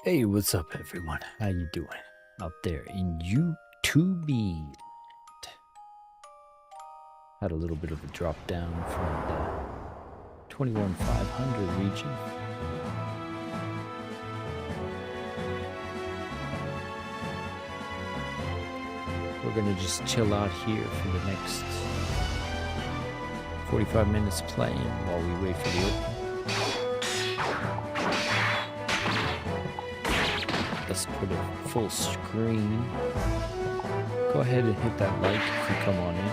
Hey, what's up, everyone? How you doing out there in YouTube land? Had a little bit of a drop down from the 21,500 region. We're gonna just chill out here for the next 45 minutes playing while we wait for the open. Let's put it full screen. Go ahead and hit that like if you come on in.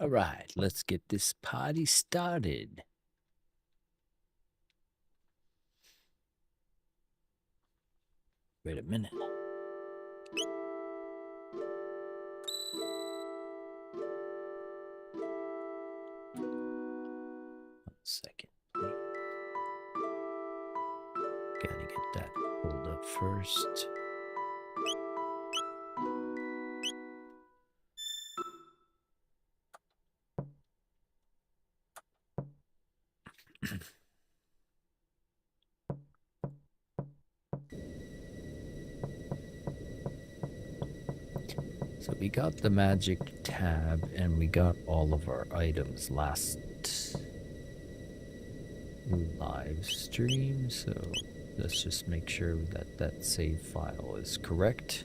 All right, let's get this party started. Wait a minute. One second. Gotta get that pulled up first. So we got the magic tab and we got all of our items last live stream. So let's just make sure that that save file is correct.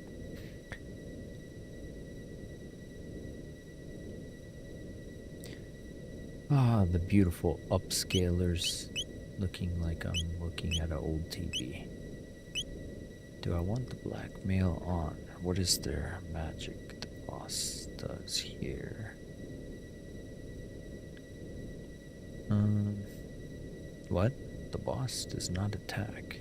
Ah, the beautiful upscalers, looking like I'm looking at an old TV. Do I want the blackmail on? What is their magic the boss does here? What? The boss does not attack.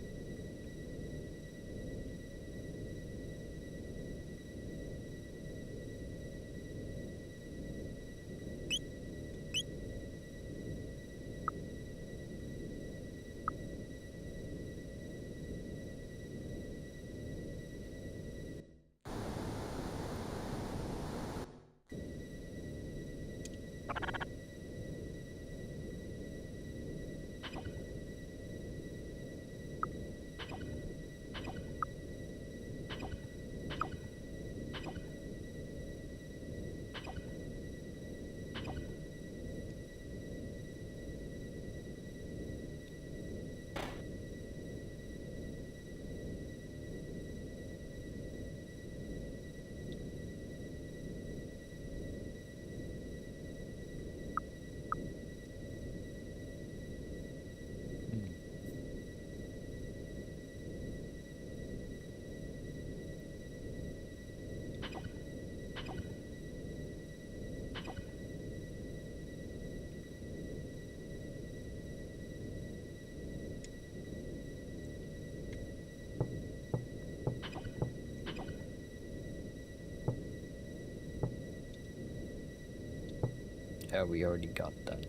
Yeah, we already got that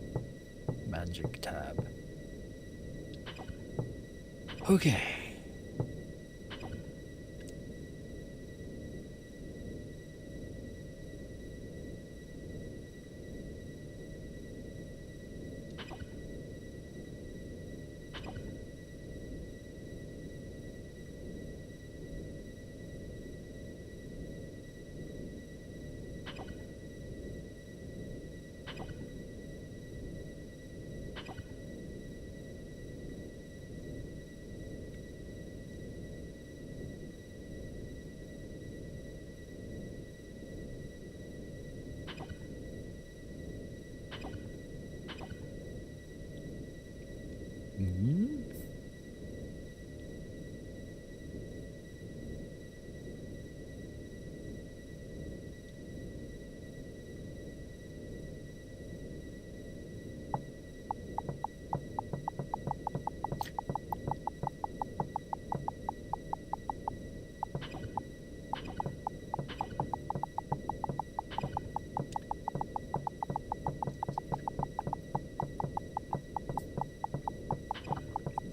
magic tab. Okay.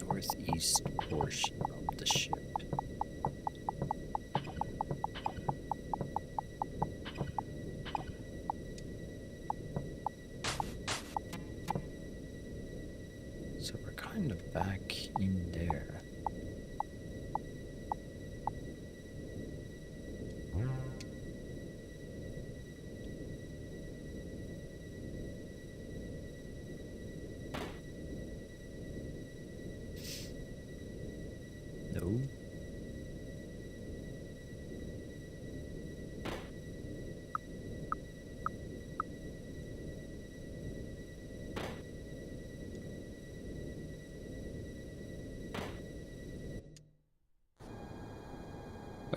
Northeast portion of the ship. So we're kind of back in there. No.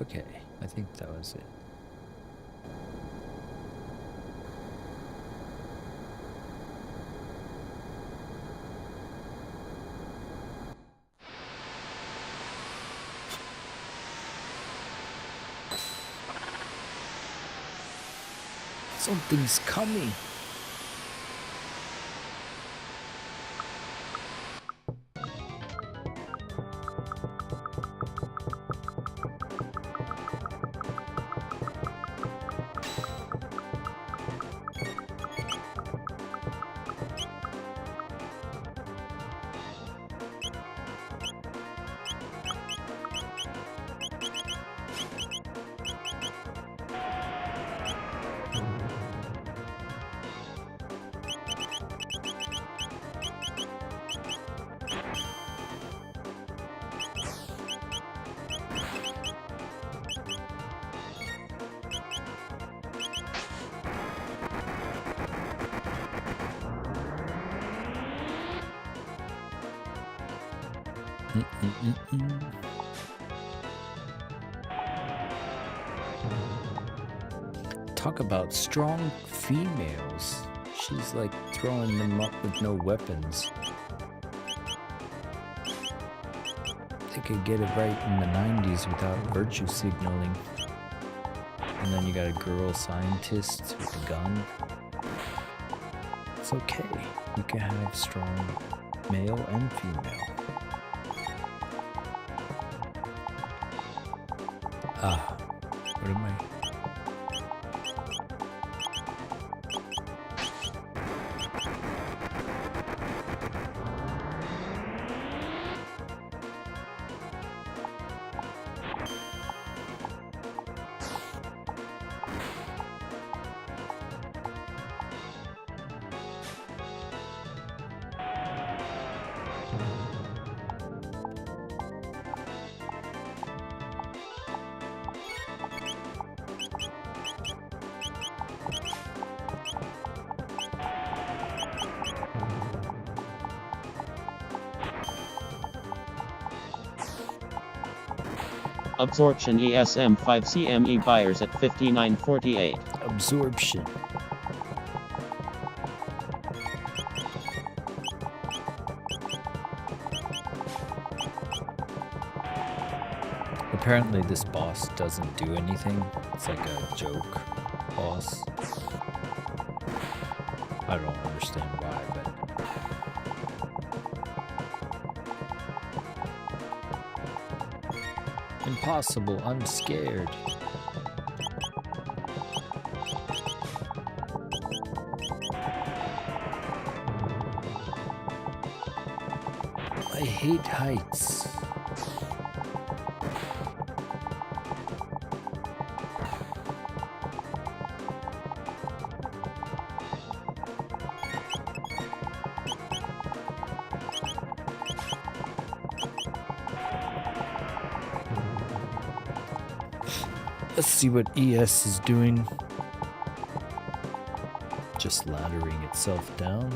Okay, I think that was it. Something's coming. Talk about strong females. She's like throwing them up with no weapons. They could get it right in the 90s without virtue signaling. And then you got a girl scientist with a gun. It's okay. You can have strong male and female. What am I? Absorption ESM 5 CME buyers at 59.48. Absorption. Apparently this boss doesn't do anything. It's like a joke boss. I don't understand why, but Impossible, I'm scared. I hate heights. Let's see what ES is doing. Just laddering itself down.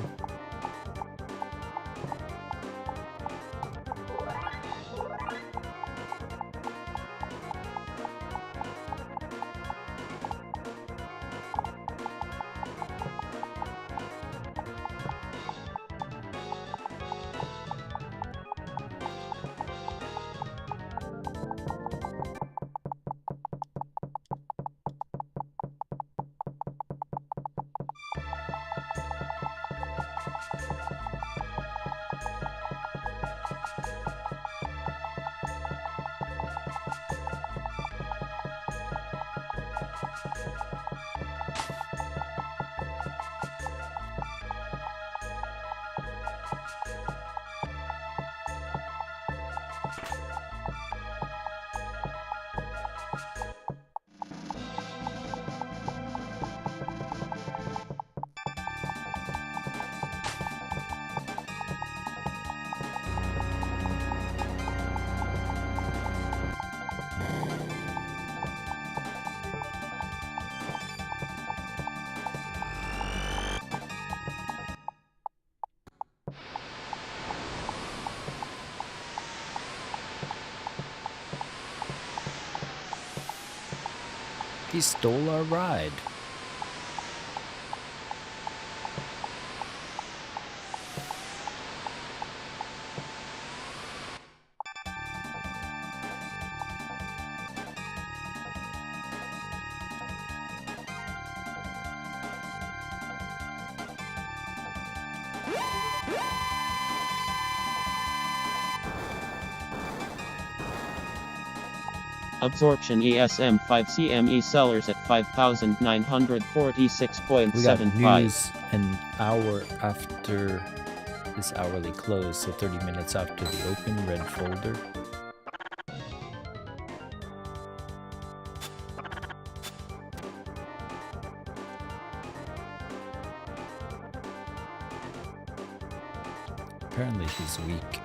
He stole our ride. Absorption ESM 5 CME sellers at We got 5,946.75. news an hour after this hourly close, so 30 minutes after the open, red folder. Apparently he's weak.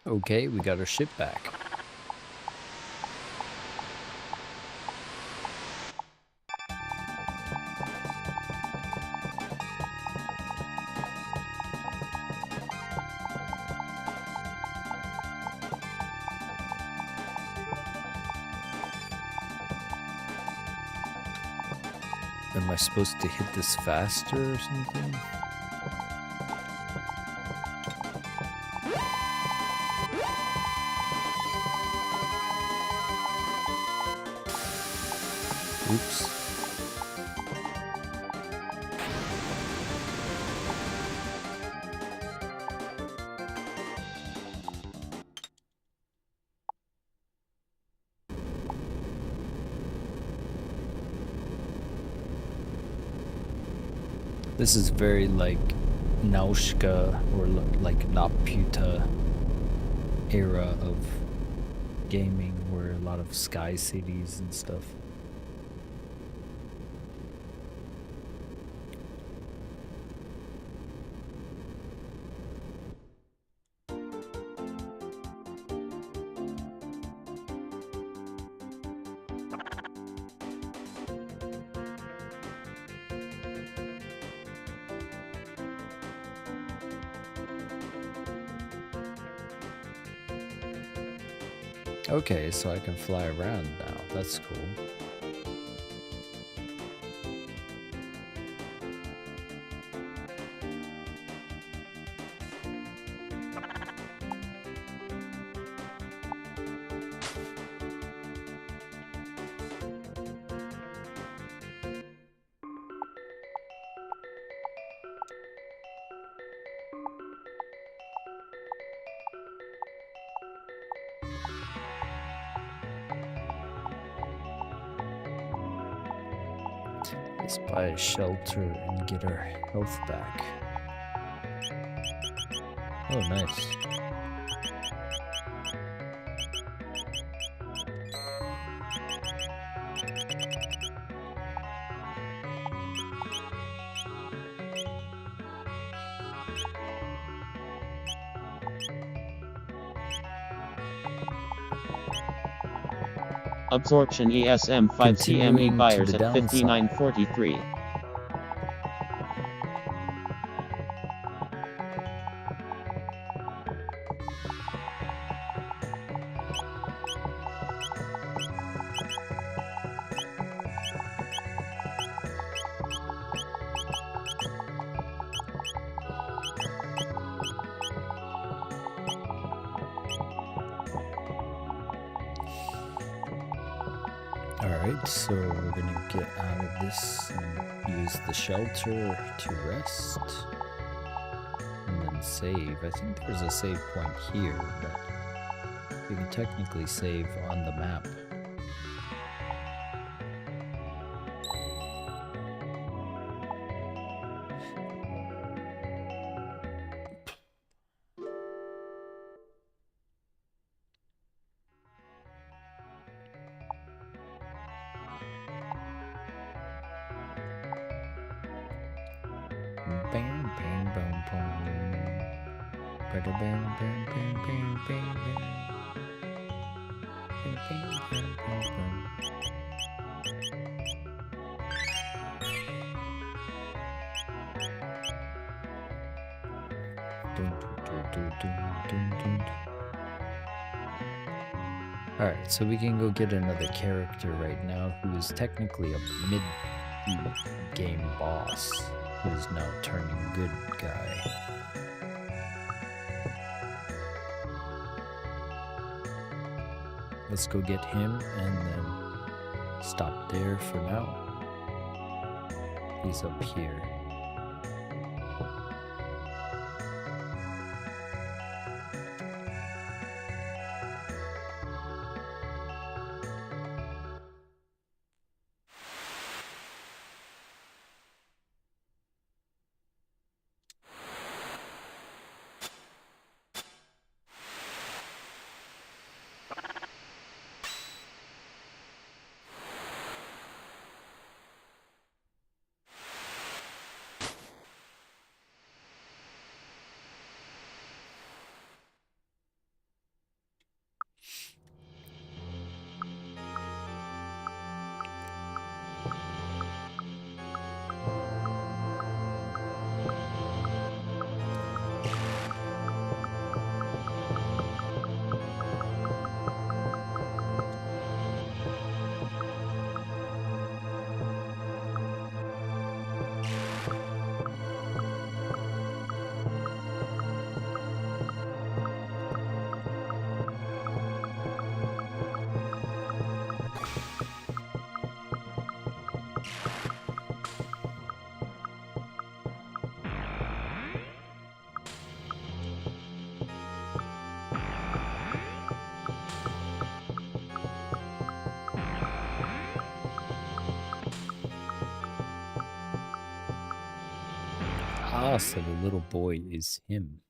Okay, we got our ship back. Am I supposed to hit this faster or something? Oops. This is very like Naushka or like Laputa era of gaming, where a lot of sky cities and stuff. Okay, so I can fly around now. That's cool. Let's buy a shelter and get our health back. Oh, nice. Absorption ESM 5 CME buyers at 59.43. Alright, so we're gonna get out of this and use the shelter to rest. And then save. I think there's a save point here, but you can technically save on the map. Bam, bam, bam, bam. Bada, bam, bam, bam, bam, bam, bam. Bam, bam, bam, bam, bam. Dun, dun, dun, dun, dun, dun. Alright, so we can go get another character right now who is technically a mid-game boss, who is now turning good guy. Let's go get him and then stop there for now. He's up here. Ah, so the little boy is him.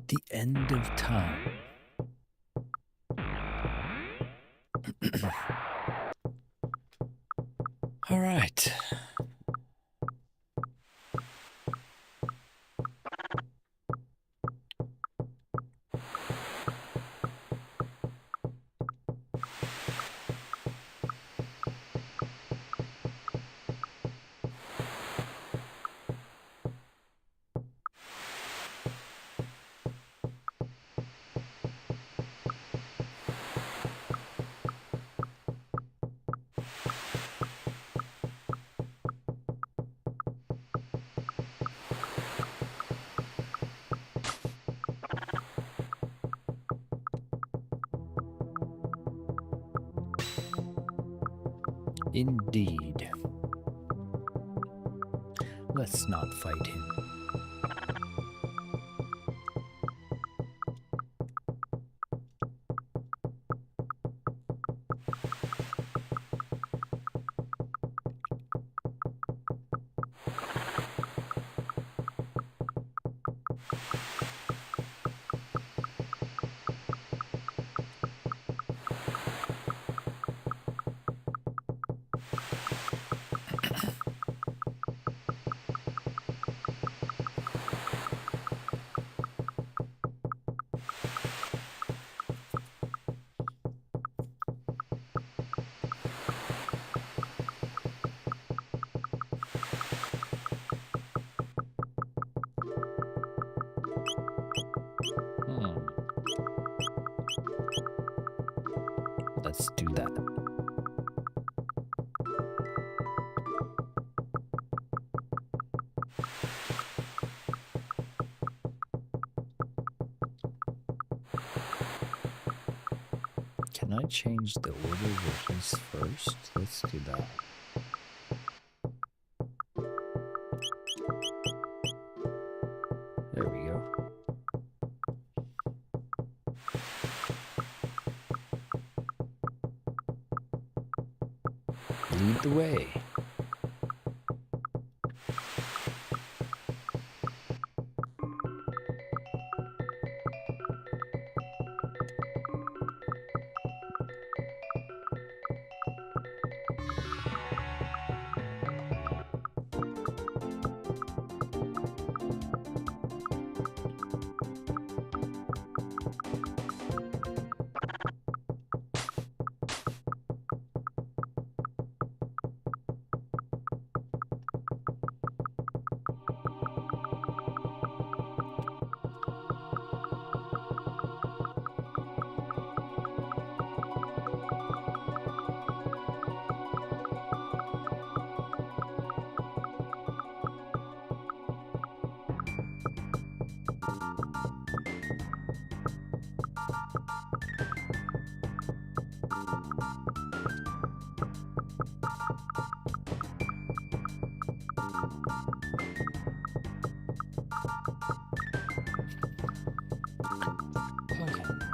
The end of time. All right. Indeed. Let's not fight him. Let's do that. Can I change the order where he's first? Let's do that. There we go. Lead the way.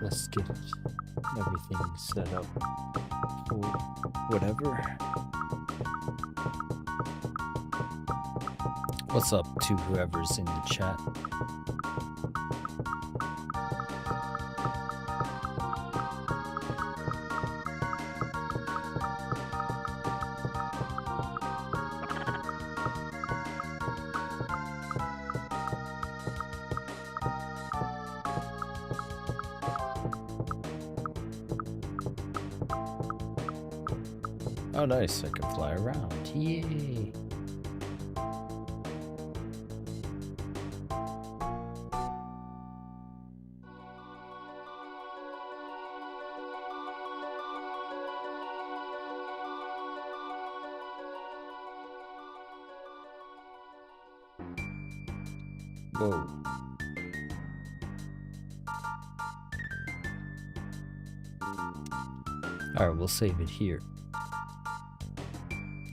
Let's get everything set up for whatever. What's up to whoever's in the chat? Oh, nice. I can fly around. Yay. Whoa. Alright, we'll save it here.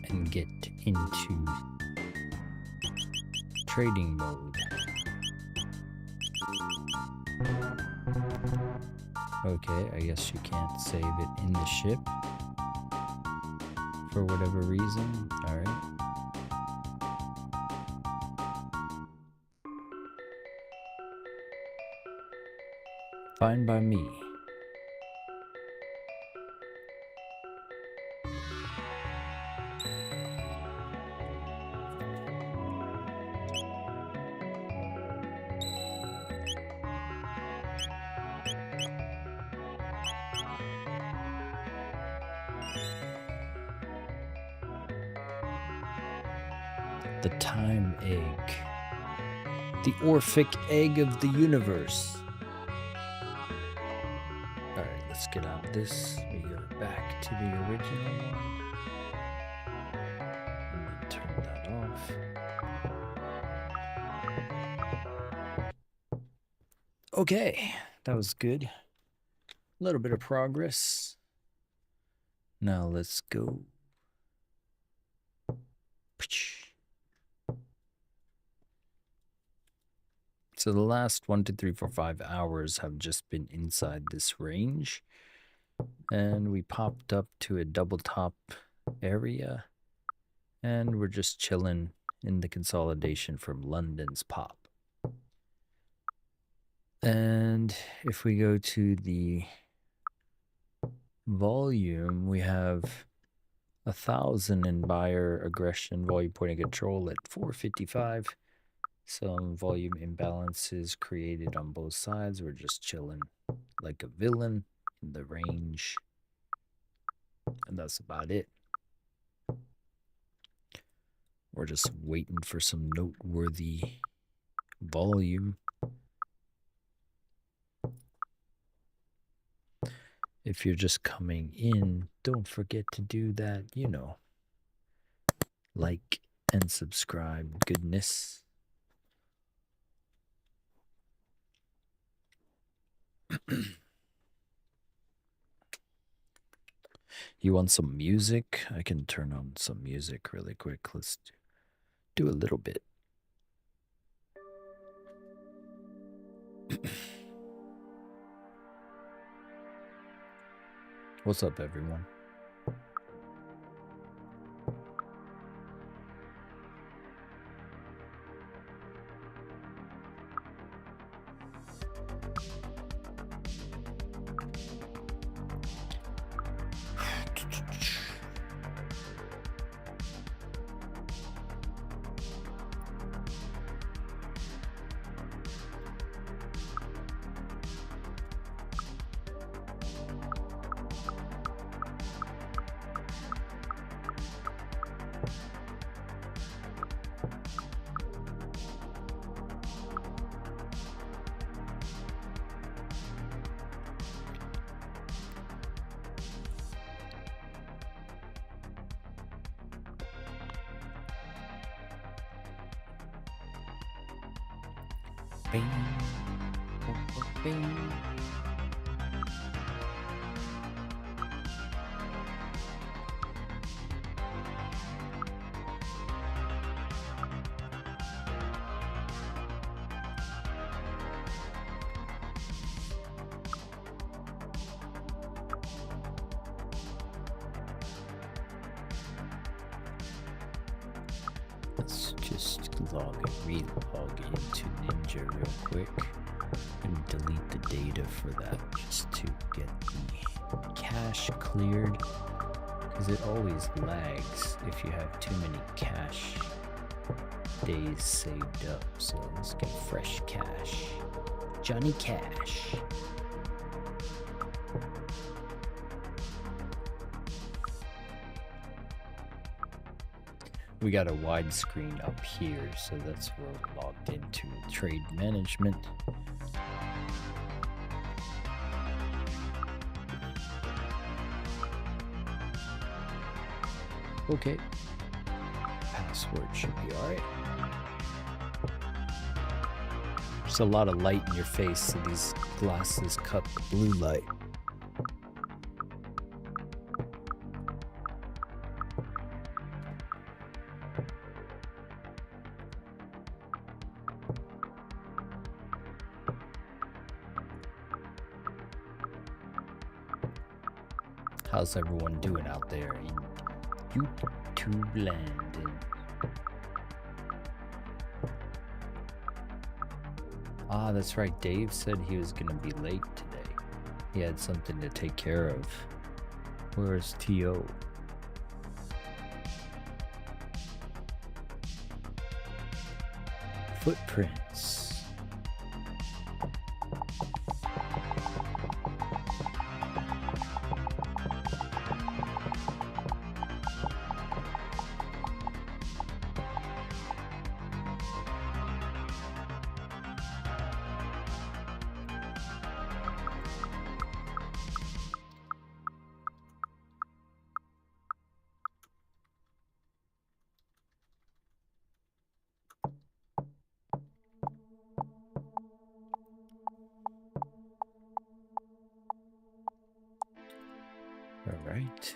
And get into trading mode. Okay, I guess you can't save it in the ship for whatever reason. Alright. Fine by me. The time egg. The Orphic egg of the universe. Alright, let's get out of this. We go back to the original one. And then turn that off. Okay, that was good. A little bit of progress. Now let's go. So the last 1, 2, 3, 4, 5 hours have just been inside this range. And we popped up to a double top area. And we're just chilling in the consolidation from London's pop. And if we go to the volume, we have 1,000 in buyer aggression, volume point of control at 455. Some volume imbalances created on both sides. We're just chilling like a villain in the range. And that's about it. We're just waiting for some noteworthy volume. If you're just coming in, don't forget to do that, you know, like and subscribe goodness. You want some music? I can turn on some music really quick. Let's do a little bit. What's up, everyone? Bing, bing. Let's just re-log into Ninja real quick and delete the data for that just to get the cache cleared, because it always lags if you have too many cache days saved up. So let's get fresh cache. Johnny Cash. We got a widescreen up here, so that's where we're logged into trade management. Okay. Password should be alright. There's a lot of light in your face, so these glasses cut the blue light. How's everyone doing out there in YouTube land? Ah, that's right. Dave said he was gonna be late today. He had something to take care of. Where's T.O.? Footprints. All right.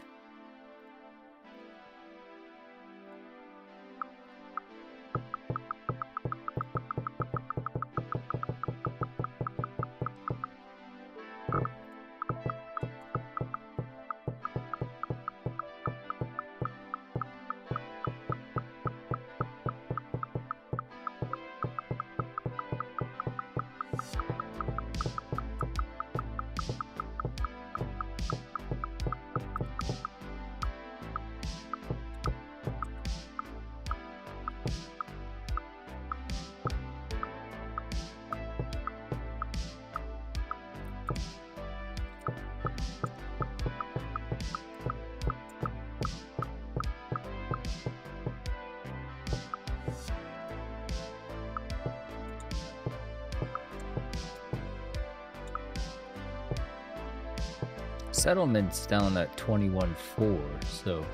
Settlement's down at 21.4, so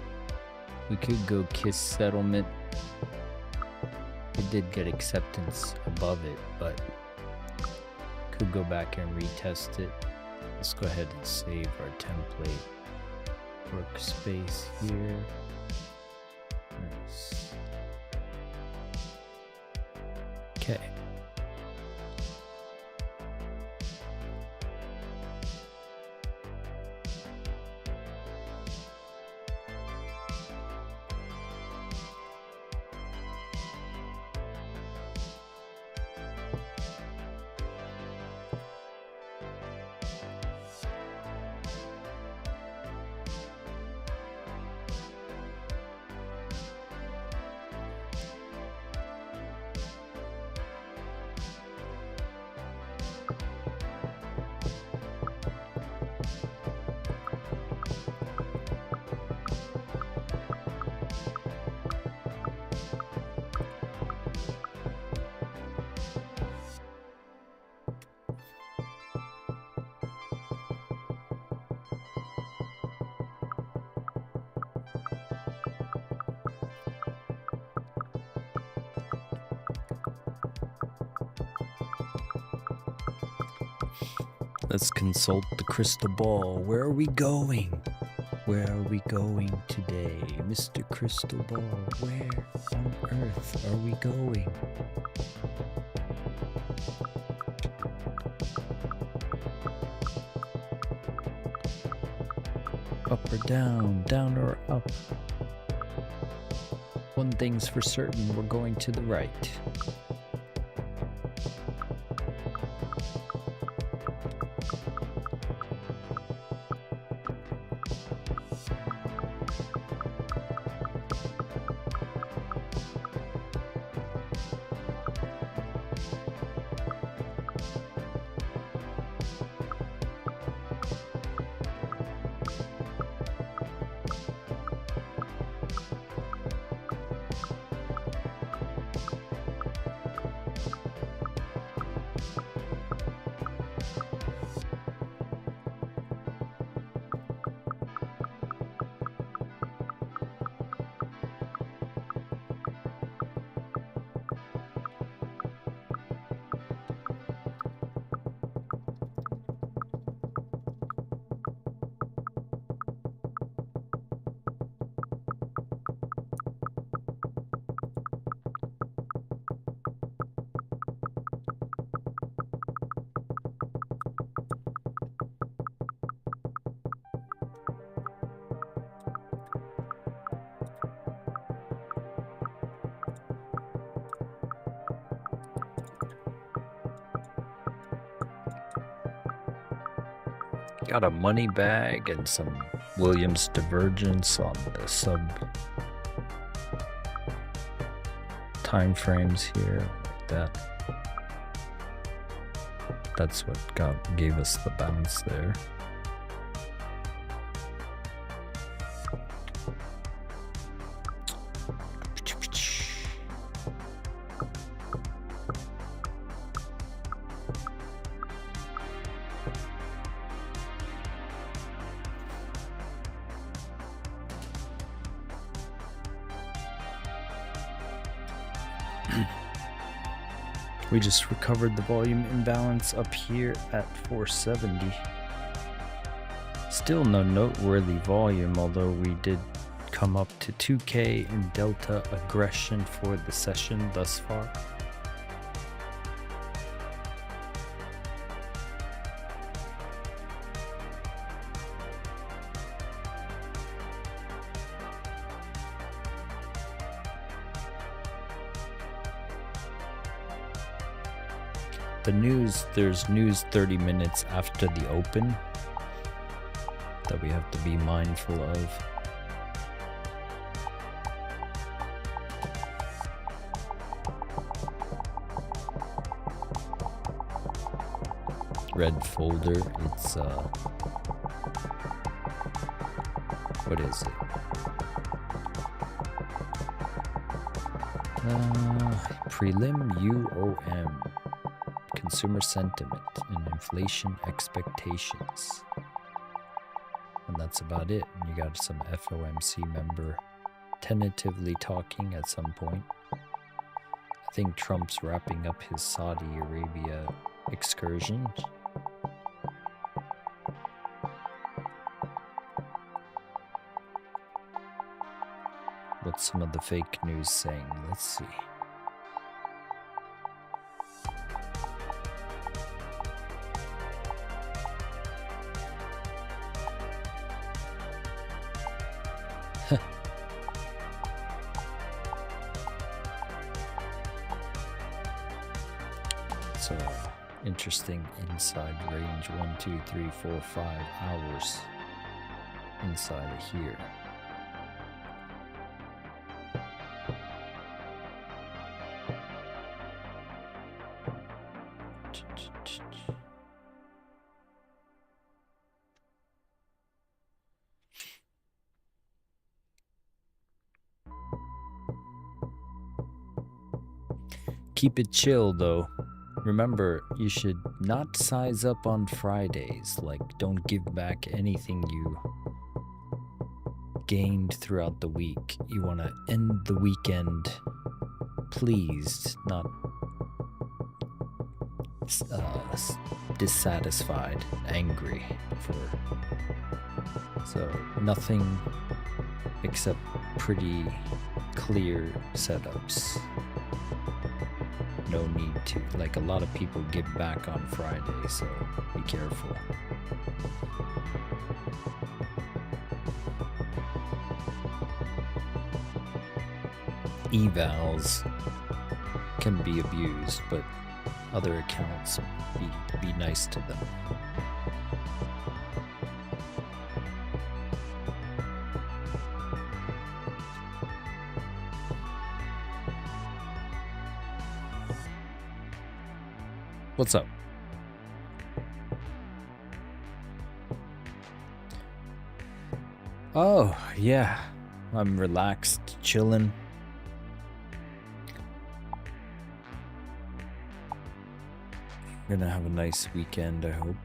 we could go kiss settlement. It did get acceptance above it, but could go back and retest it. Let's go ahead and save our template workspace here. Nice. Okay. Let's consult the crystal ball. Where are we going? Where are we going today? Mr. Crystal Ball, where on earth are we going? Up or down, down or up? One thing's for certain, we're going to the right. Got a money bag and some Williams divergence on the sub time frames here, like that. That's what gave us the bounce there. We just recovered the volume imbalance up here at 470. Still no noteworthy volume, although we did come up to 2K in delta aggression for the session thus far. The news, there's news 30 minutes after the open that we have to be mindful of. Red folder, it's what is it? Prelim UOM. Consumer sentiment and inflation expectations. And that's about it. And you got some FOMC member tentatively talking at some point. I think Trump's wrapping up his Saudi Arabia excursion. What's some of the fake news saying? Let's see. So interesting inside range 1, 2, 3, 4, 5 hours inside of here. Keep it chill though. Remember, you should not size up on Fridays. Like, don't give back anything you gained throughout the week. You want to end the weekend pleased, not dissatisfied, angry. So nothing except pretty clear setups. No need to, like, a lot of people give back on Friday, so be careful. Evals can be abused, but other accounts, be nice to them. What's up? Oh, yeah. I'm relaxed, chilling. Gonna have a nice weekend, I hope.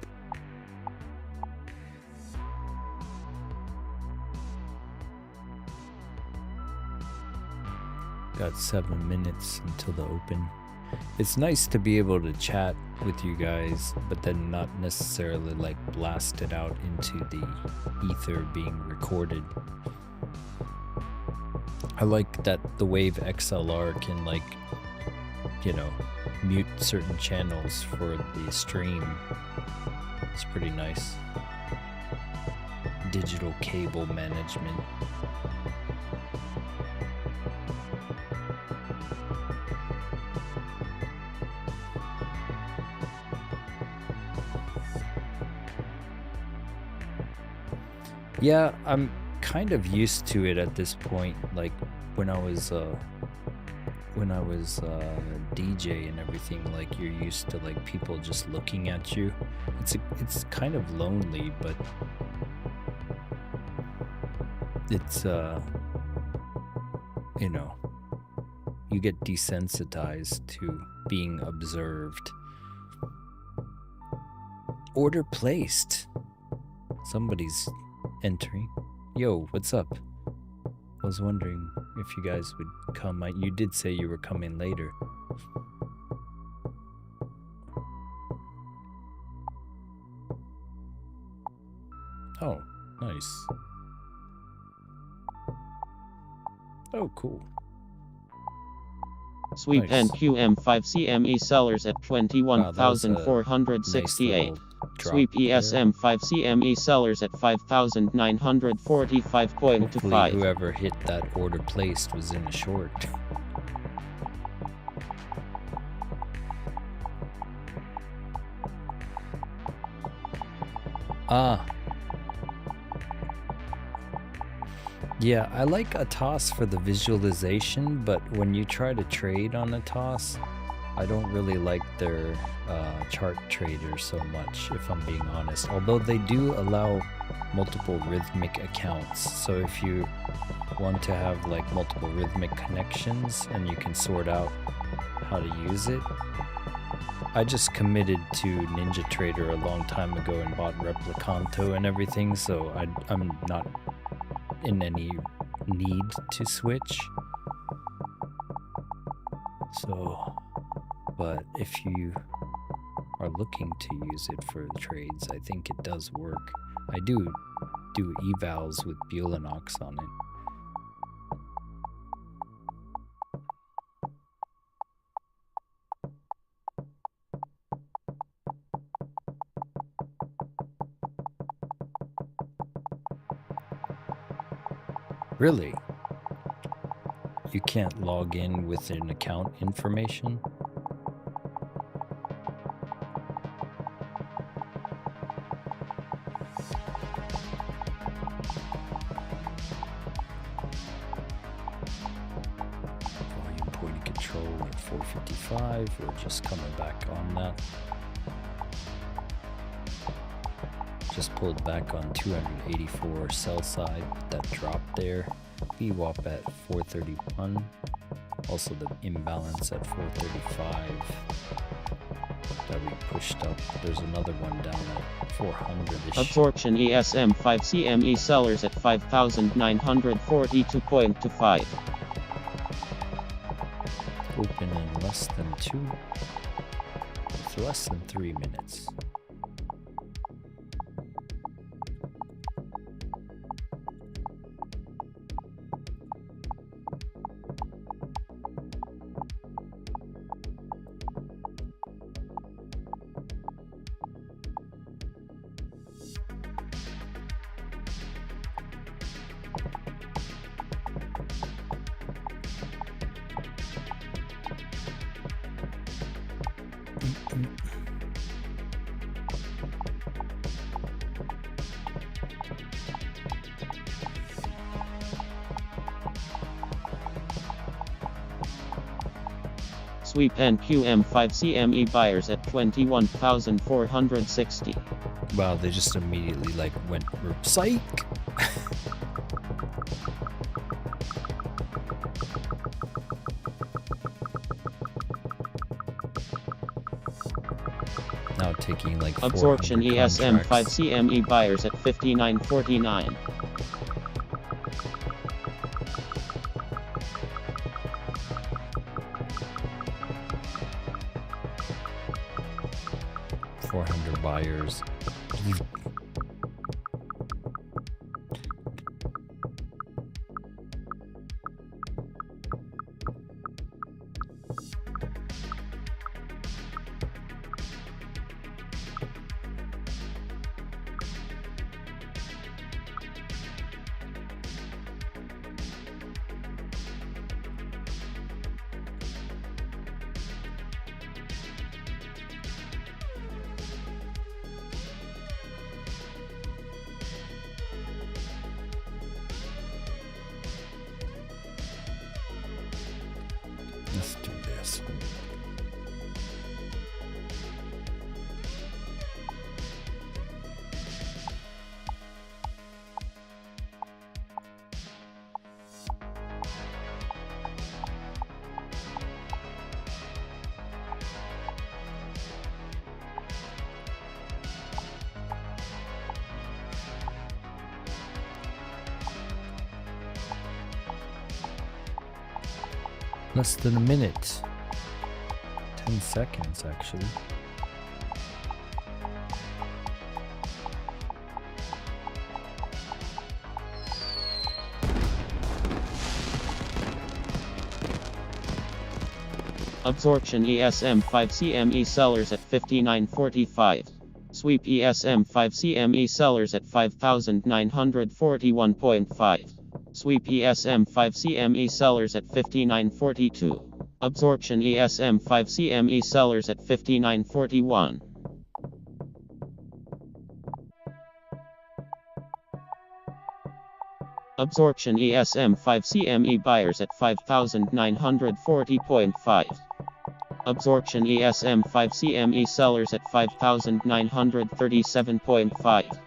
Got 7 minutes until the open. It's nice to be able to chat with you guys, but then not necessarily like blast it out into the ether being recorded. I like that the Wave XLR can, like, you know, mute certain channels for the stream. It's pretty nice. Digital cable management. Yeah, I'm kind of used to it at this point. Like when I was DJ and everything, like you're used to like people just looking at you. It's kind of lonely, but it's you know, you get desensitized to being observed. Order placed. Somebody's entering. Yo, what's up? I was wondering if you guys would come. You did say you were coming later. Oh, nice. Oh, cool. Sweep Nice. NQM5 CME sellers at 21,468. Nice Sweep ESM5 CME sellers at 5,945.25. Hopefully whoever hit that order placed was in a short. Yeah, I like a toss for the visualization, but when you try to trade on a toss, I don't really like their chart trader so much, if I'm being honest. Although they do allow multiple rhythmic accounts, so if you want to have like multiple rhythmic connections and you can sort out how to use it. I just committed to NinjaTrader a long time ago and bought Replikanto and everything, so I'm not in any need to switch. So, but if you are looking to use it for the trades, I think it does work. I do evals with Bulenox on it. Really? You can't log in with an account information? Volume point of control at 455. We're just coming back on that. Just pulled back on 284 sell side, that drop there. VWAP at 431. Also the imbalance at 435 that we pushed up. There's another one down at 400-ish. Absorption ESM 5 CME sellers at 5,942.25. Open in less than 2, with less than 3 minutes. Sweep NQM 5 CME buyers at 21,460. Wow, they just immediately like went psych. Now taking like absorption ESM 5 contracts. CME buyers at 59.49. Buyers. Let's do this. Less than a minute. 10 seconds, actually. Absorption ESM 5 CME sellers at 59.45. Sweep ESM 5 CME sellers at 5,941.5. Sweep ESM 5 CME sellers at 59.42. Absorption ESM 5 CME sellers at 59.41. Absorption ESM 5 CME buyers at 5,940.5. Absorption ESM 5 CME sellers at 5,937.5.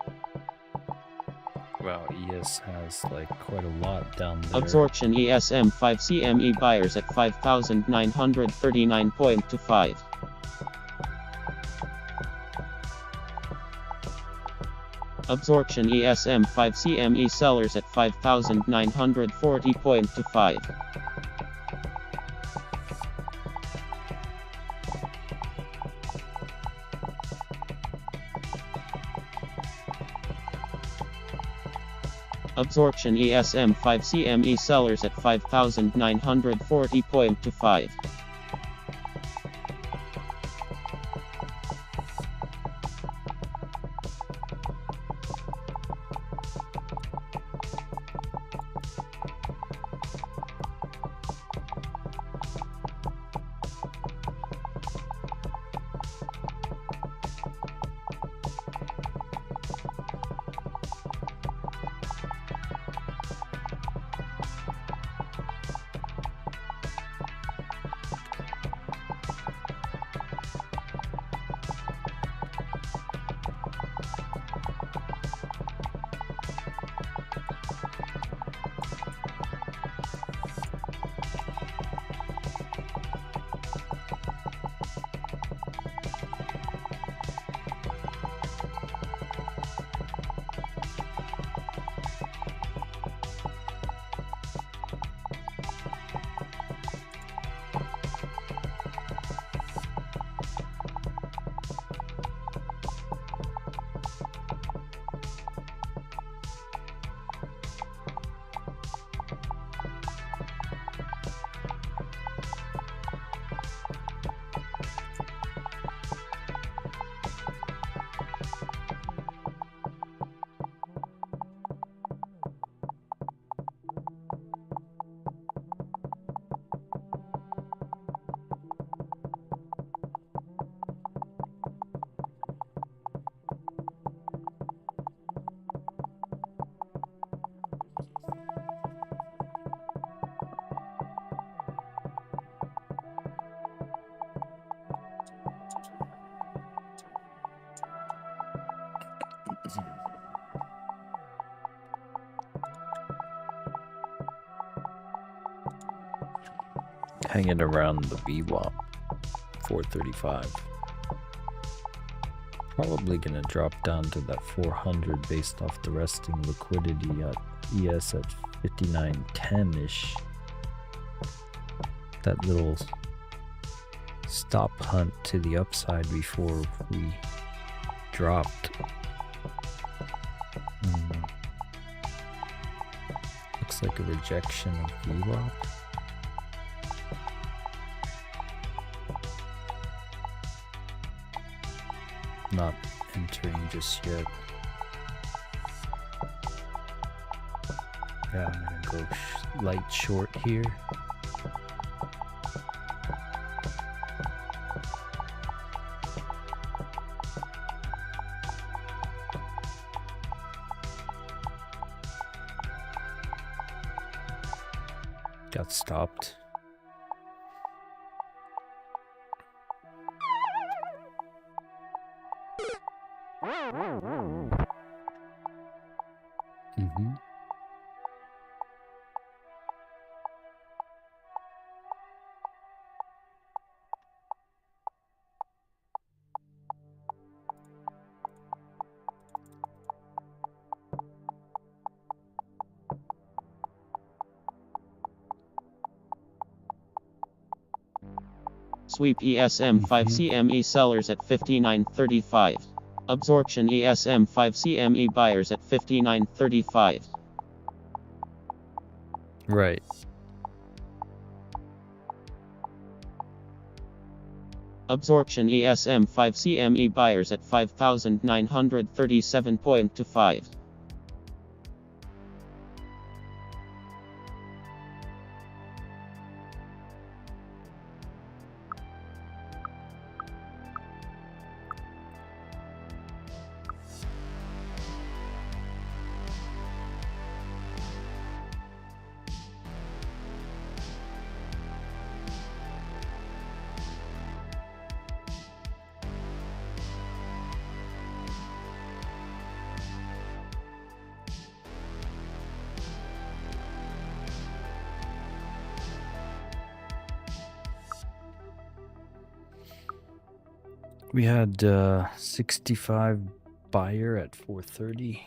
Wow, ES has like quite a lot down there. Absorption ESM 5 CME buyers at 5,939.25. Absorption ESM 5 CME sellers at 5,940.25. Absorption ESM 5 CME sellers at 5,940.25. Hanging around the VWAP 435. Probably gonna drop down to that 400 based off the resting liquidity at ES at 59.10-ish. That little stop hunt to the upside before we dropped. Looks like a rejection of VWAP. Not entering just yet. Yeah, I'm gonna go light short here. Got stopped. Mm-hmm. Sweep ESM 5 CME sellers at 59.35. Absorption ESM 5 CME buyers at 59.35. Right. Absorption ESM 5 CME buyers at 5,937.25. We had 65 buyer at 430.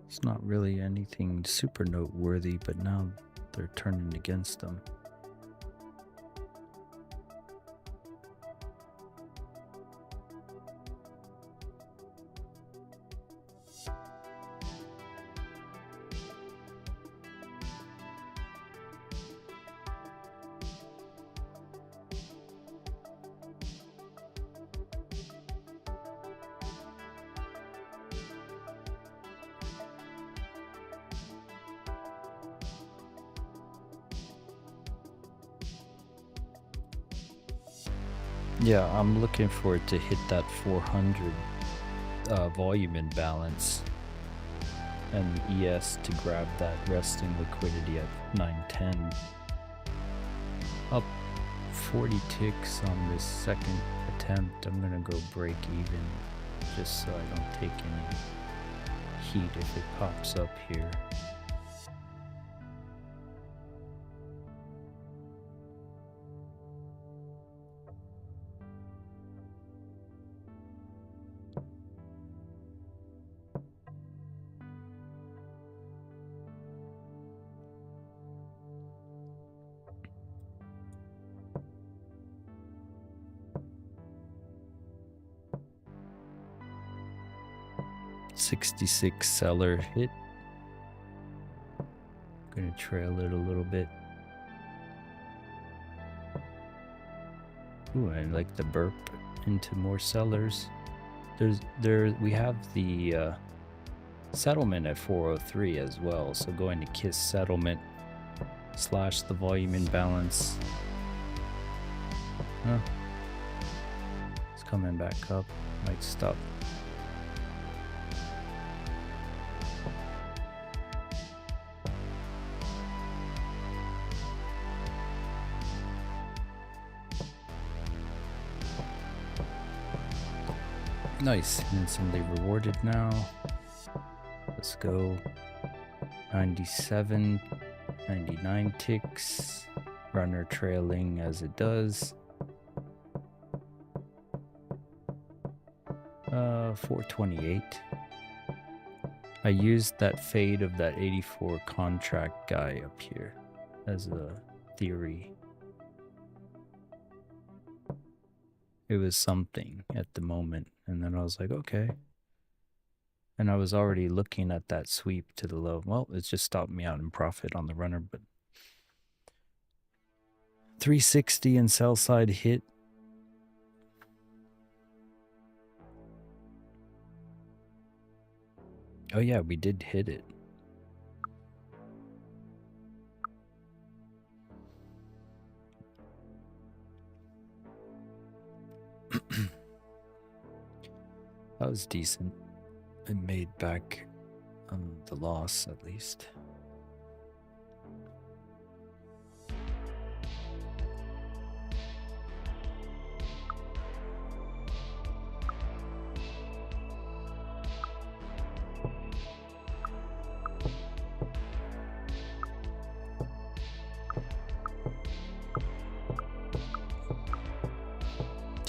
It's not really anything super noteworthy, but now they're turning against them. Yeah, I'm looking for it to hit that 400 volume imbalance and the ES to grab that resting liquidity at 910. Up 40 ticks on this second attempt. I'm gonna go break even just so I don't take any heat if it pops up here. $66 seller hit. Gonna trail it a little bit. Ooh, I like the burp into more sellers. We have the settlement at 403 as well, so going to kiss settlement slash the volume imbalance. It's coming back up. Might stop. Nice, handsomely rewarded now. Let's go. 97, 99 ticks. Runner trailing as it does. 428. I used that fade of that 84 contract guy up here as a theory. It was something at the moment, and then I was like, okay. And I was already looking at that sweep to the low. Well, it just stopped me out in profit on the runner, but 360 and sell side hit. Oh yeah, we did hit it. That was decent. It made back the loss at least.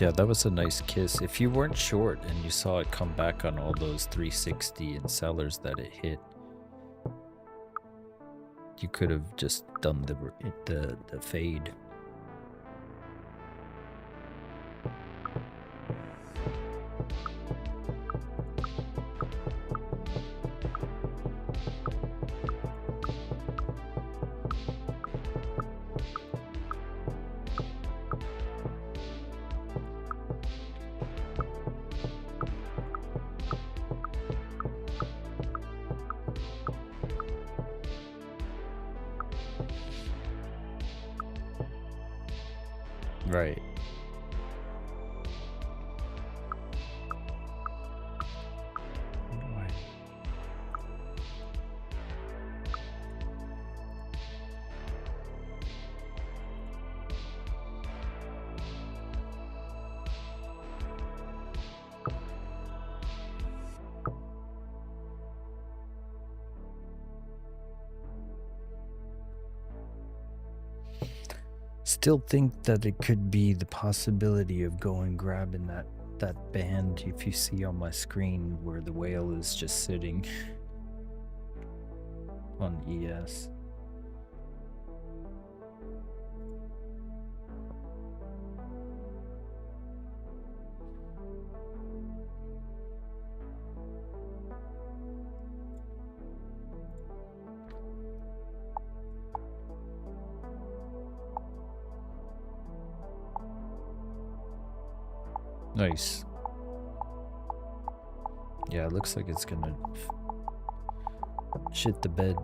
Yeah, that was a nice kiss. If you weren't short and you saw it come back on all those 360 and sellers that it hit, you could have just done the fade. Right. Still think that it could be the possibility of going grabbing that band if you see on my screen where the whale is just sitting on ES. Nice. Yeah, it looks like it's gonna shit the bed.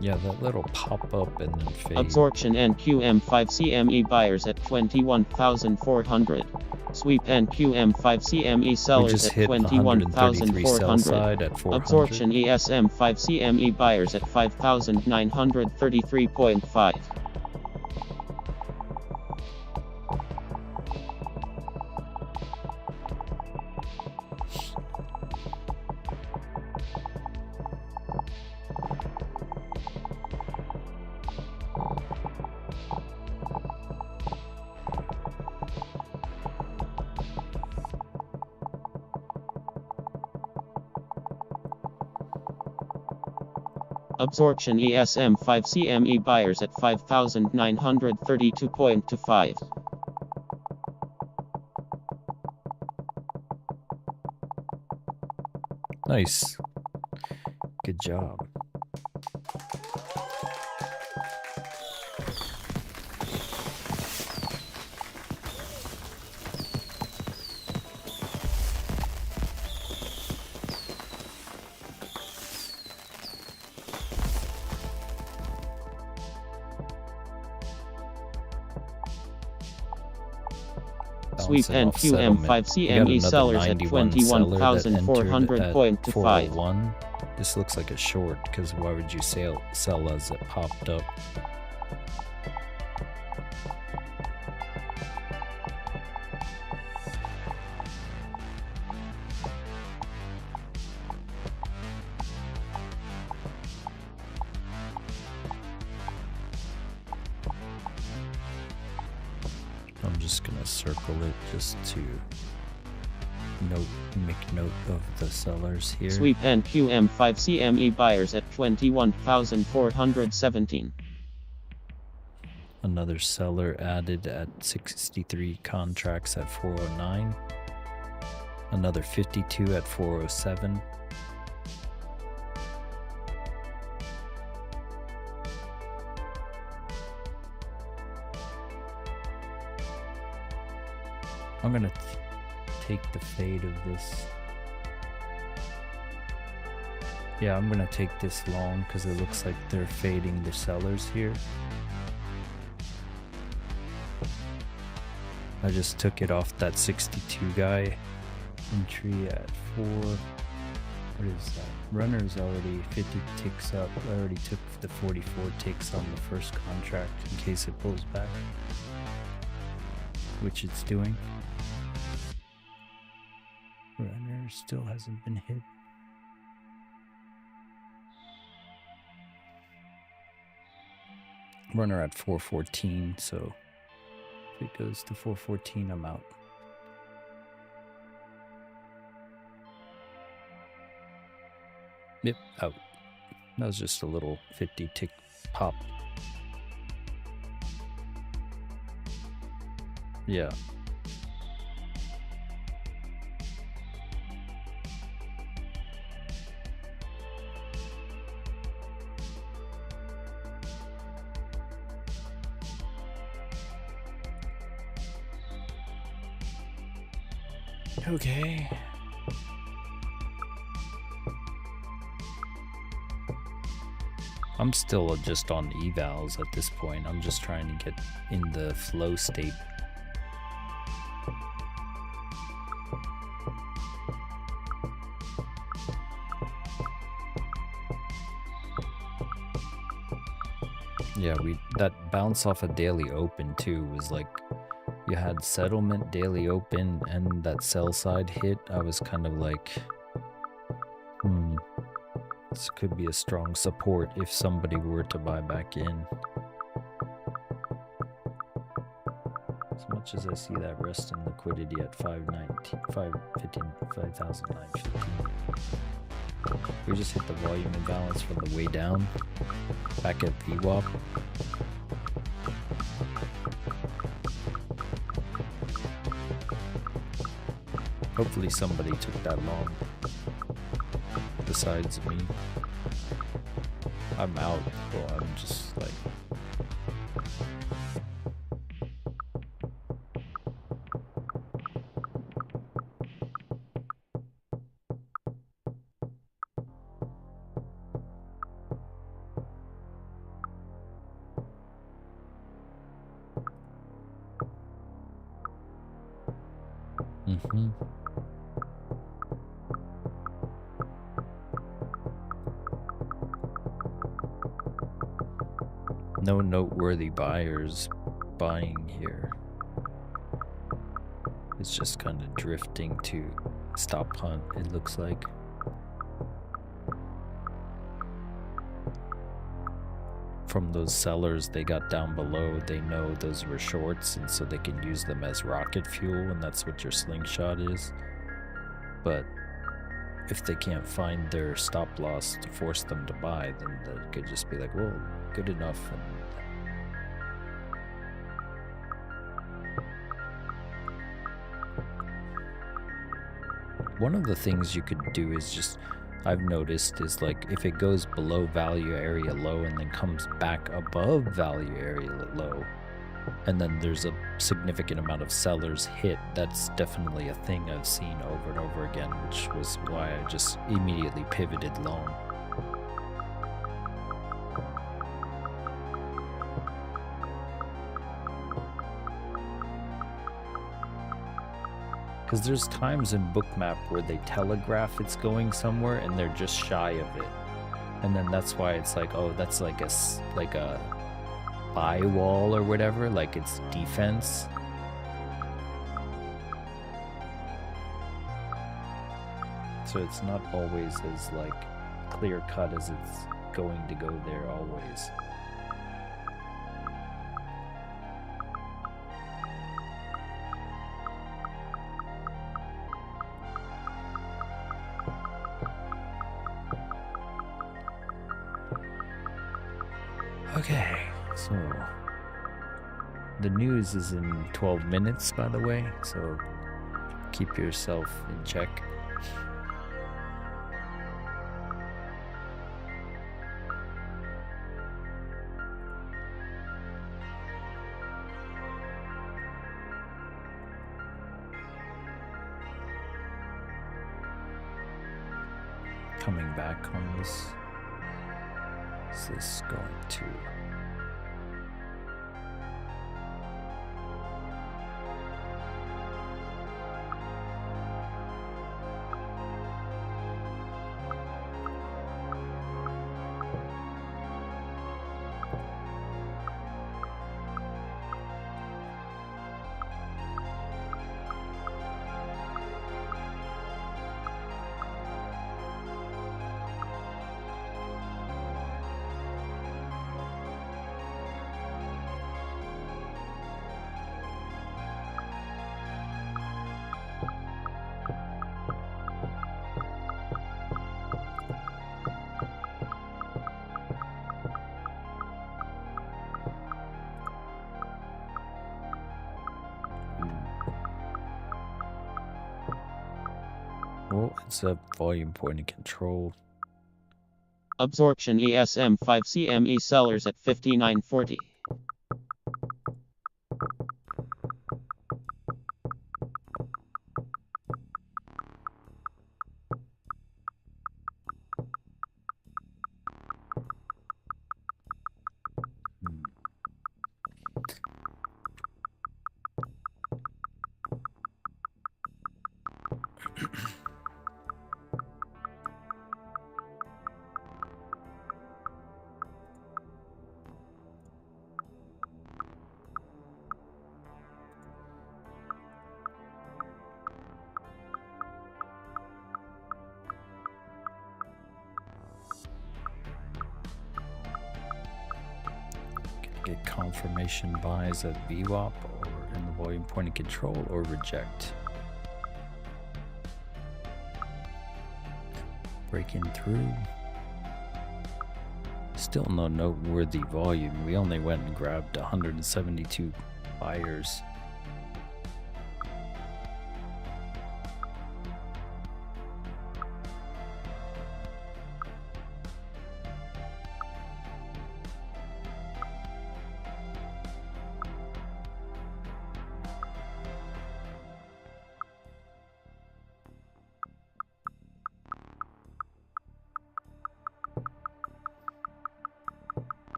Yeah, that little pop up and then fade. Absorption NQM 5 CME buyers at 21,400. Sweep NQM 5 CME sellers at 21,400. Absorption ESM 5 CME buyers at 5,933.5. Absorption ESM 5 CME buyers at 5,932.25. Nice. Good job. Sweep NQM 5 CME sellers at 21,400.25. This looks like a short, because why would you sell as it popped up? I'm just gonna circle it just to make note of the sellers here. Sweep NQM 5 CME buyers at 21,417. Another seller added at 63 contracts at 409. Another 52 at 407. I'm gonna take the fade of this. Yeah, I'm gonna take this long because it looks like they're fading the sellers here. I just took it off that 62 guy entry at 4. What is that? Runner's already 50 ticks up. I already took the 44 ticks on the first contract in case it pulls back, which it's doing. Runner still hasn't been hit. Runner at 414, so if it goes to 414, I'm out. Yep, out. That was just a little 50 tick pop. Yeah. Okay. I'm still just on evals at this point. I'm just trying to get in the flow state. Yeah, that bounce off a daily open too was like, you had settlement, daily open, and that sell side hit. I was kind of like, this could be a strong support if somebody were to buy back in. As much as I see that rest in liquidity at 5,915. We just hit the volume imbalance from the way down, back at VWAP. Hopefully somebody took that long besides me. I'm out, but I'm just like... No noteworthy buyers buying here. It's just kind of drifting to stop hunt, it looks like. From those sellers they got down below, they know those were shorts, and so they can use them as rocket fuel, and that's what your slingshot is. But if they can't find their stop loss to force them to buy, then they could just be like, well, good enough. And one of the things you could do is just, I've noticed, is like if it goes below value area low and then comes back above value area low, and then there's a significant amount of sellers hit, that's definitely a thing I've seen over and over again, which was why I just immediately pivoted long. Because there's times in Bookmap where they telegraph it's going somewhere and they're just shy of it, and then that's why it's like, oh, that's like a buy wall or whatever, like it's defense. So it's not always as like clear cut as it's going to go there always. Okay, so the news is in 12 minutes, by the way, so keep yourself in check. Coming back on this. Is this going to... Oh, it's a volume point of control. Absorption ESM 5 CME sellers at 59.40. Get confirmation buys at VWAP or in the volume point of control or reject. Breaking through. Still no noteworthy volume. We only went and grabbed 172 buyers.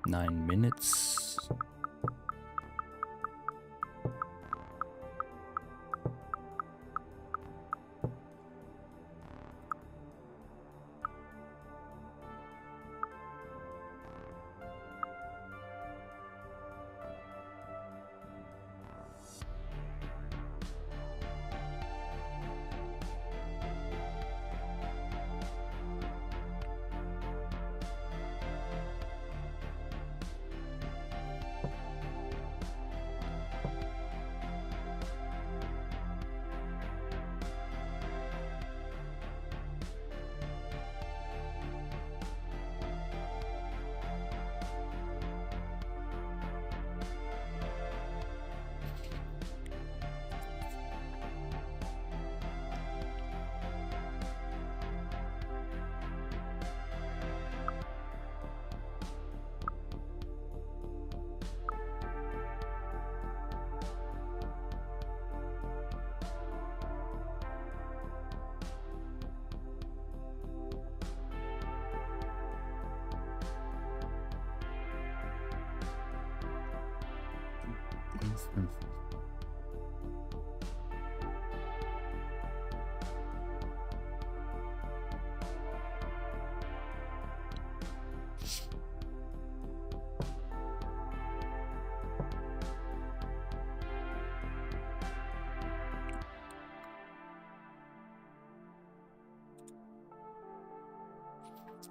Nine minutes.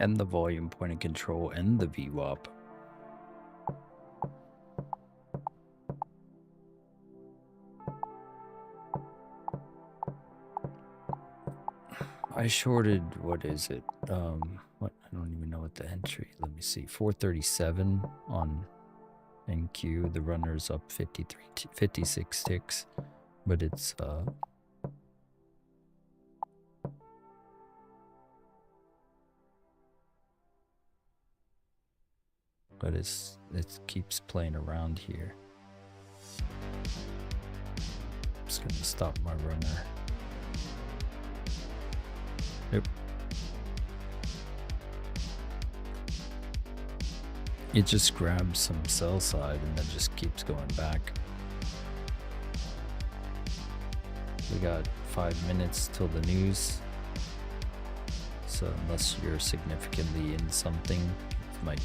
And the volume point of control and the VWAP. I shorted, what is it? What, I don't even know what the entry, let me see, 437 on NQ. The runner's up 56 ticks, but it's it keeps playing around here. I'm just gonna stop my runner. Nope. It just grabs some sell side and then just keeps going back. We got 5 minutes till the news. So unless you're significantly in something, it might be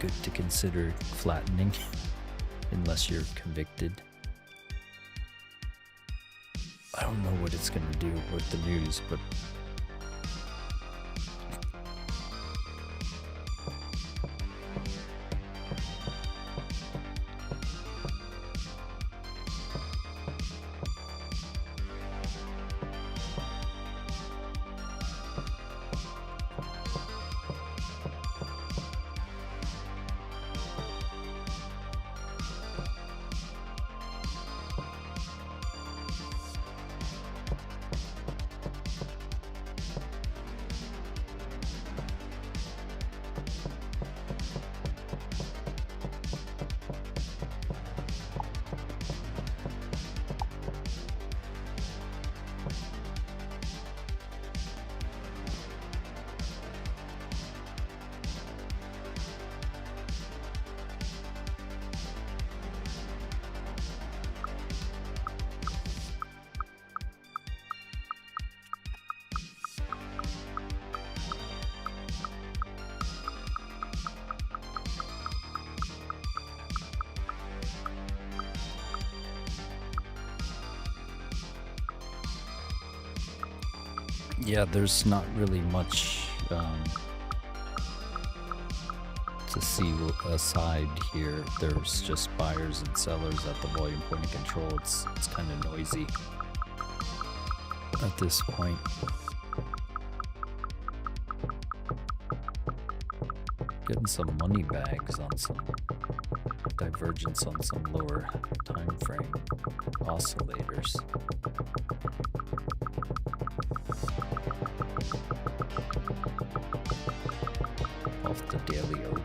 good to consider flattening unless you're convicted. I don't know what it's going to do with the news, but Yeah, there's not really much to see aside here. There's just buyers and sellers at the volume point of control. It's kind of noisy at this point. Getting some money bags on some divergence on some lower time frame oscillators. Off the daily open.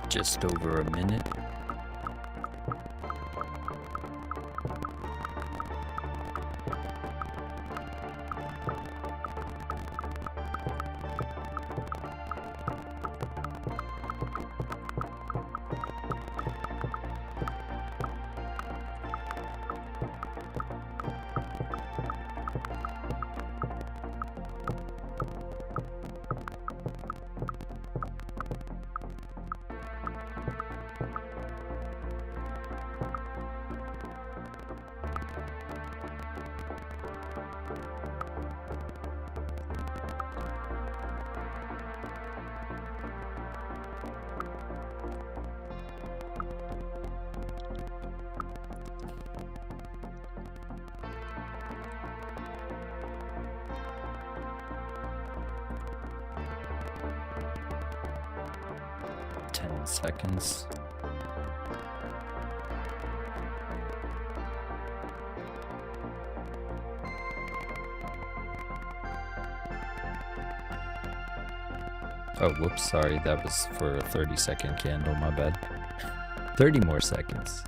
Just over a minute. Seconds. Oh, whoops, sorry, that was for a 30-second candle, my bad. 30 more seconds.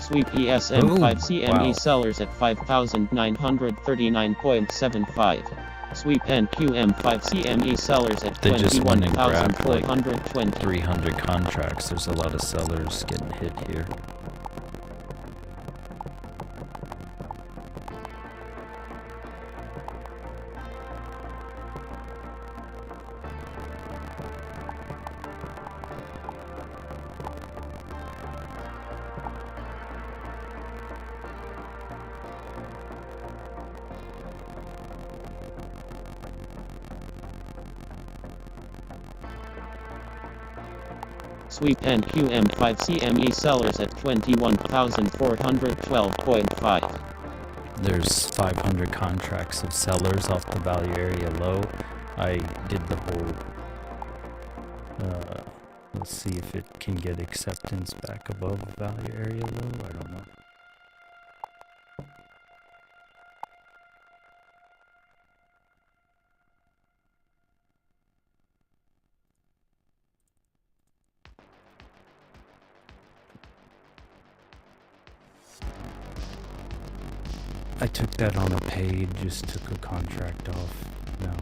Sweep ESM 5 CME sellers at 5,939.75. Sweep NQM 5 CME sellers at 21,420. 300 contracts. There's a lot of sellers getting hit here. Sweep NQM 5 CME sellers at 21,412.5. There's 500 contracts of sellers off the value area low. I did the whole, let's see if it can get acceptance back above value area low. I don't know. I took that on a paid, just took a contract off. No.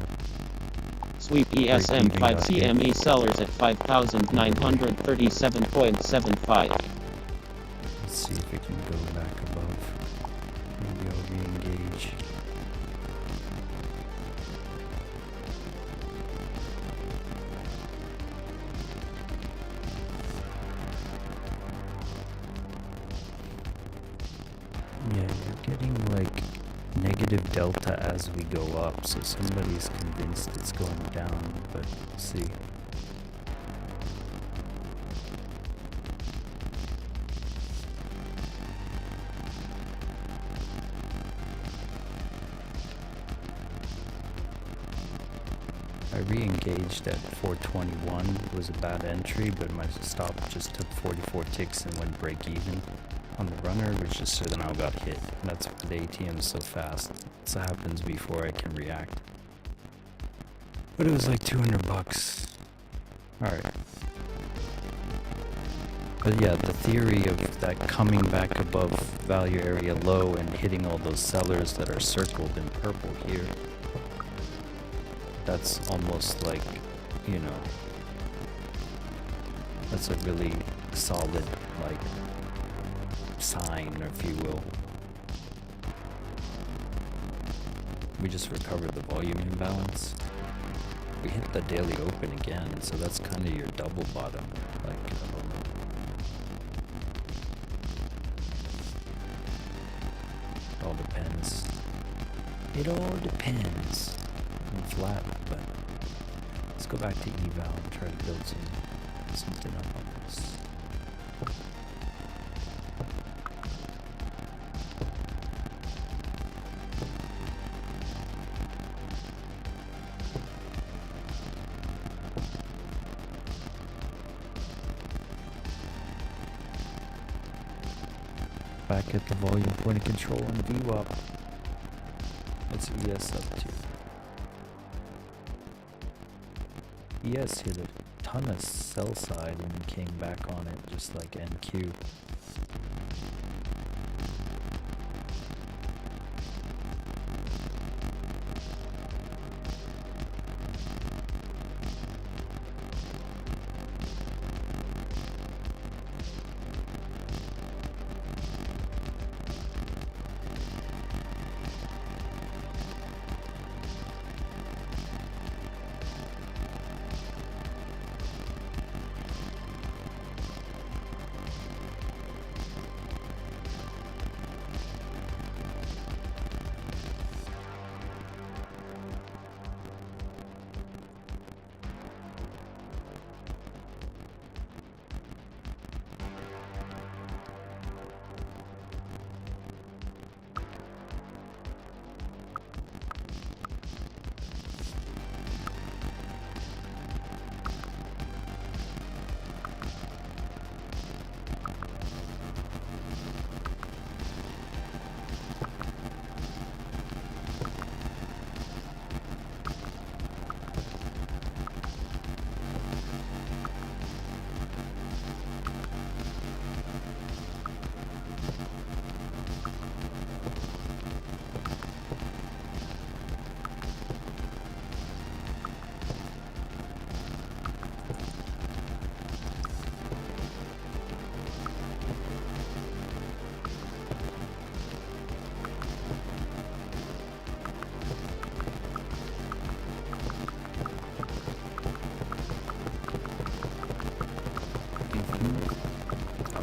Sweep ESM 5 CME sellers at 5,937.75. Let's see if it can go back above. Maybe I'll re-engage. Yeah, you're getting like negative delta as we go up, so somebody's convinced it's going down, but we'll see. I re-engaged at 421. It was a bad entry, but my stop just took 44 ticks and went break even on the runner, which just so now got hit. And that's why the ATM is so fast. This happens before I can react. But it was like 200 bucks. Alright. But yeah, the theory of that coming back above value area low and hitting all those sellers that are circled in purple here, that's almost like, you know, that's a really solid, like, sign, if you will. We just recovered the volume imbalance. We hit the daily open again, so that's kind of your double bottom. Like, it all depends. It all depends. I'm flat, but let's go back to eval and try to build something up on this. Back at the volume point of control on VWAP. What's ES up to? ES hit a ton of sell side and came back on it just like NQ.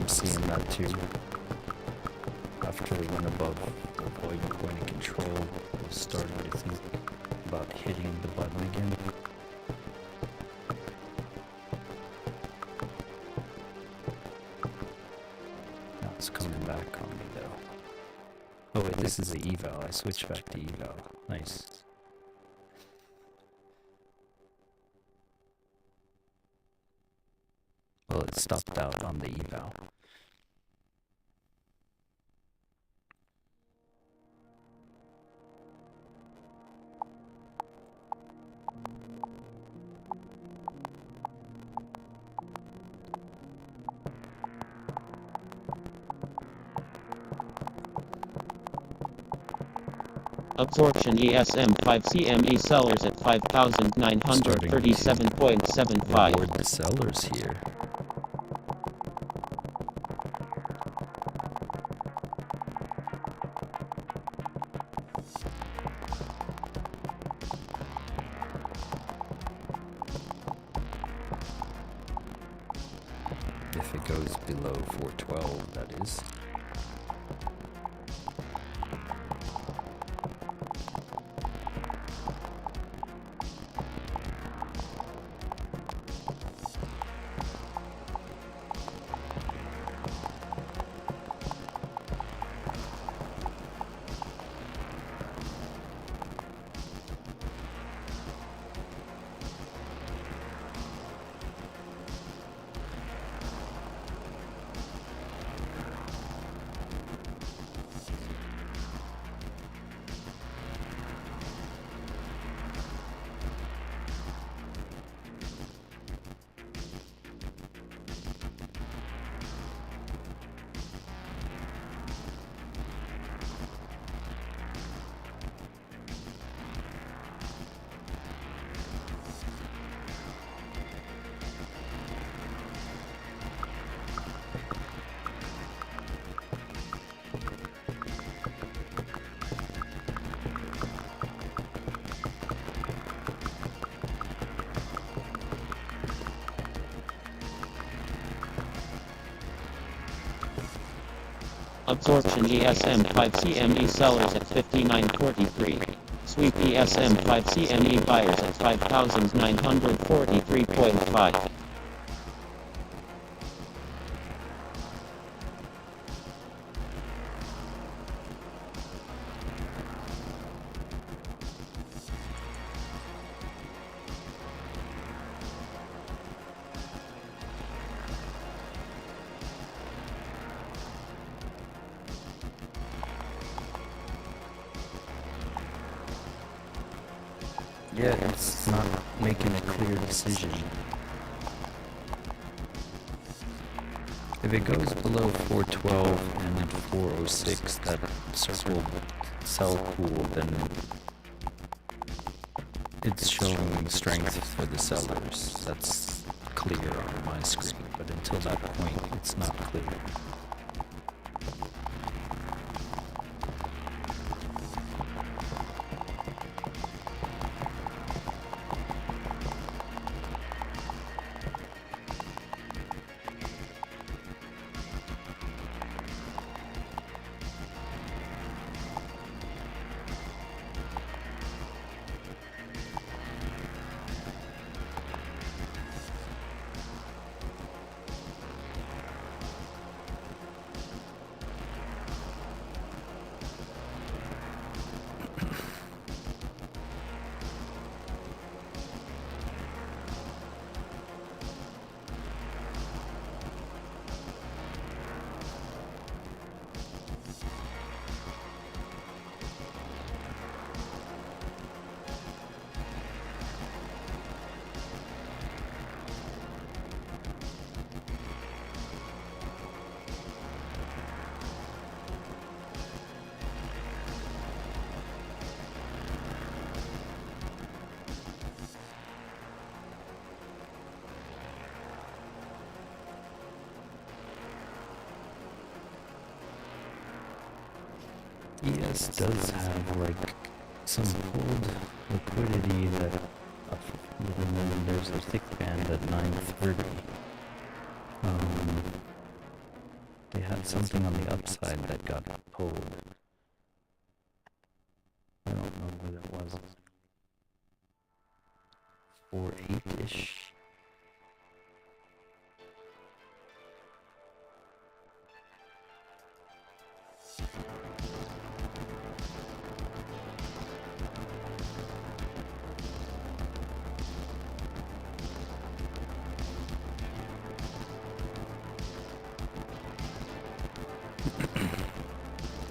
Seeing that too. After we went above the volume point of control, I was starting to think about hitting the button again. Now it's coming back on me though. Oh wait, this is the eval. I switched back to eval. Nice. Well, it stopped out on the eval. Absorption ESM 5 CME sellers at 5,937.75. Reward the sellers here. If it goes below 412, that is. Absorption ESM 5 CME sellers at 59.43. Sweep ESM 5 CME buyers at 5,943.5. Yeah, it's not making a clear decision. If it goes below 412 and then 406, that circle sell pool, then it's showing strength for the sellers. That's clear on my screen, but until that point, it's not clear. ES does have like some pulled liquidity that, and then there's a thick band at 930. They had something on the upside that got pulled. I don't know what it was. 4-8-ish.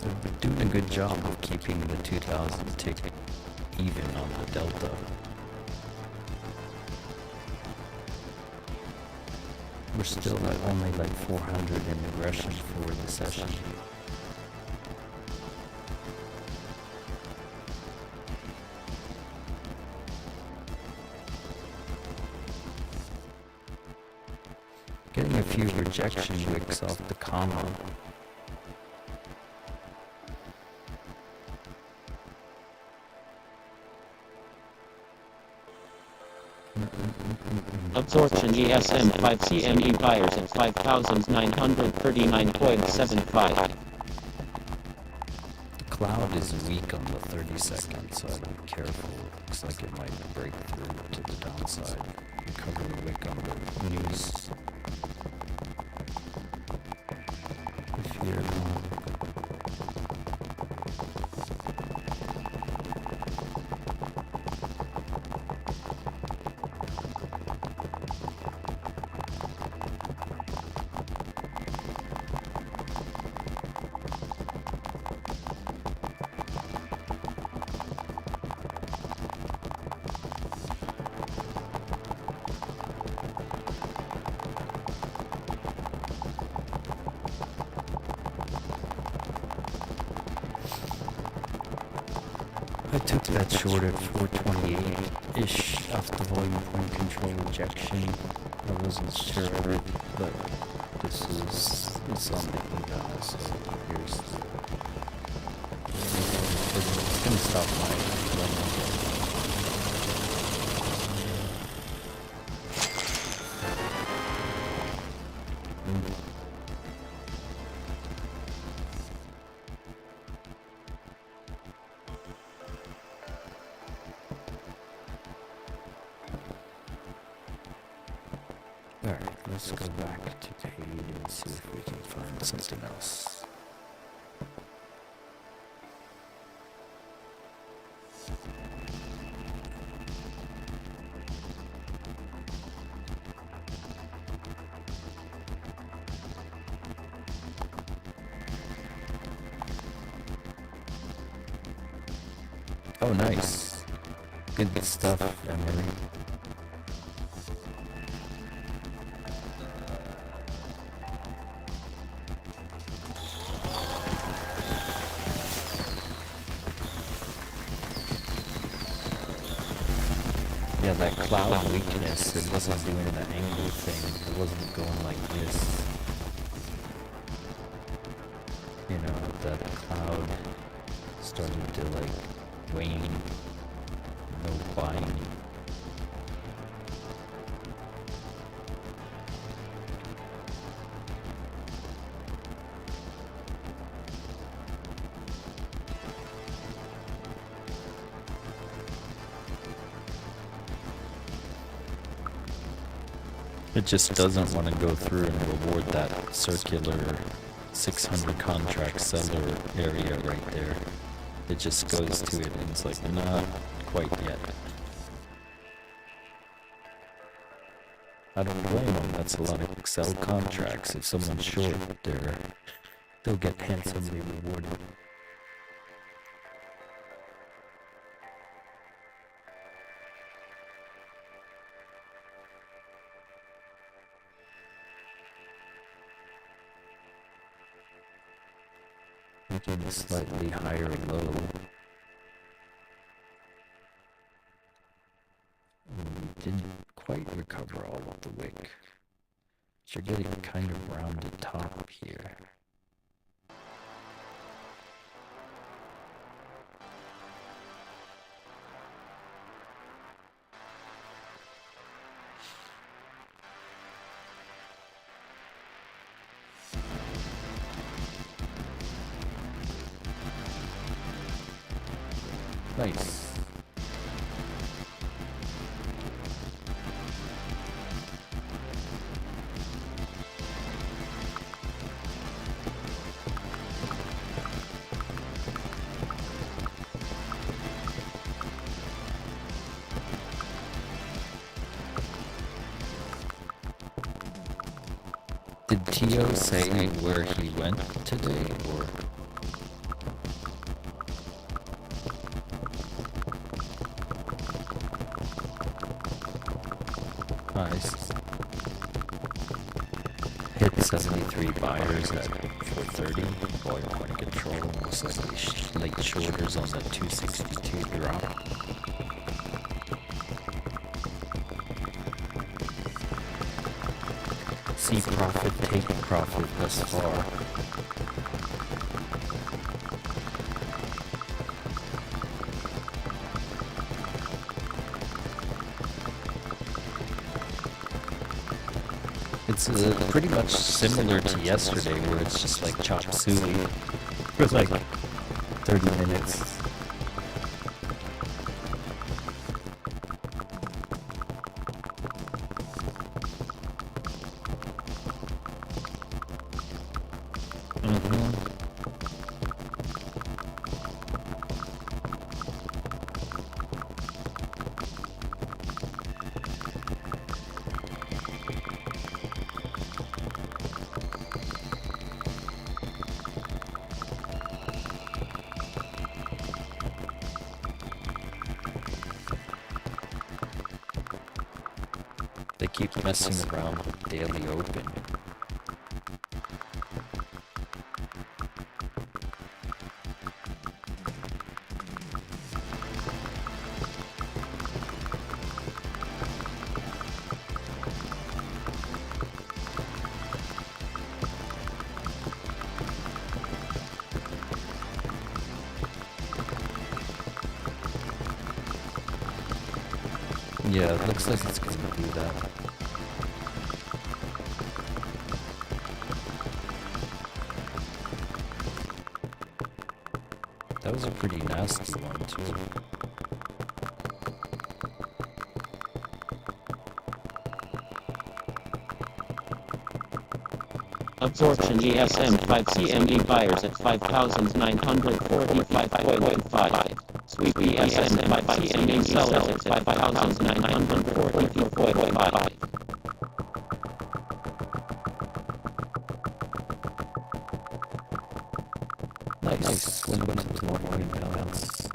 They're doing a good job of keeping the 2000 tick even on the delta. We're still at only like 400 in aggression for the session. Getting a few rejection wicks off the comma. Absorption ESM 5 CME buyers at 5,939.75. The cloud is weak on the 30 seconds, so I'd be careful. Looks like it might break through to the downside. Recover the wick on the news. If you're long. I took that short at 428-ish off the volume point control rejection. I wasn't sure of it, but it's on the eval, so here's the... It's gonna stop my Alright, let's go back to page and see if we can find something else. Oh, nice. Good stuff, Emery. Yeah, that cloud weakness, it wasn't doing the angle thing. It wasn't going like this. You know, that cloud started to like wane. No buying. It just doesn't want to go through and reward that circular 600 contract seller area right there. It just goes to it and it's like, not quite yet. I don't blame them. That's a lot of Excel contracts. If someone's short, they'll get handsomely rewarded. Making a slightly higher low. We didn't quite recover all of the wick. You're getting kind of rounded top here. Nice. Did Tio say where he went today, or? Nice. Hit 73 buyers at 430. Volume point control. Looks like late shorters on the 262 drop. see profit, take profit thus far. It's pretty much similar to yesterday, where it's just like chop suey for like 30 minutes. They keep messing around with daily open. Yeah, it looks like it's gonna do that. That was a pretty nasty one, too. Absorption ESM 5 CME buyers at 5,945.15. Sweep ESM 5 CME sellers at 5,944.5. Nice. Swing to the morning balance.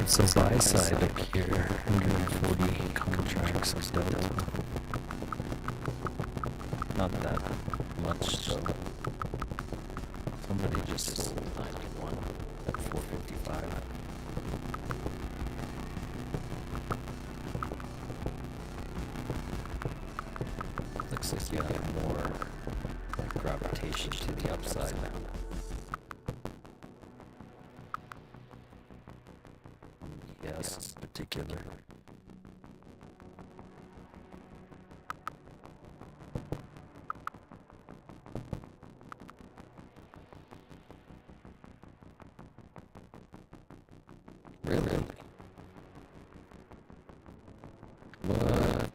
So buy side up here, 140 contracts of delta. Not that much, so somebody just sold 91 at 455. Looks like you have more like gravitation to the upside now. Yes, particular. Really? What?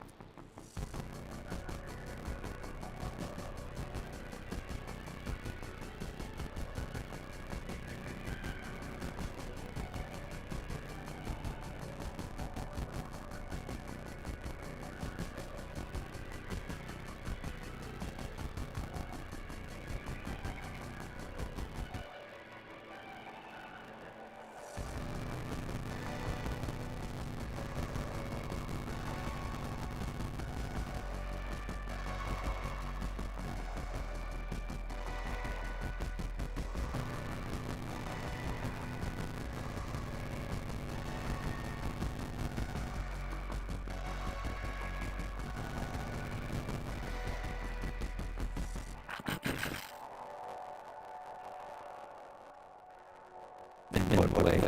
In what way?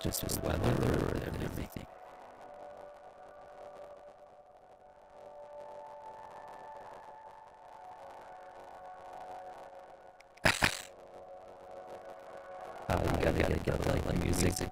Just weather or everything? You gotta get like music.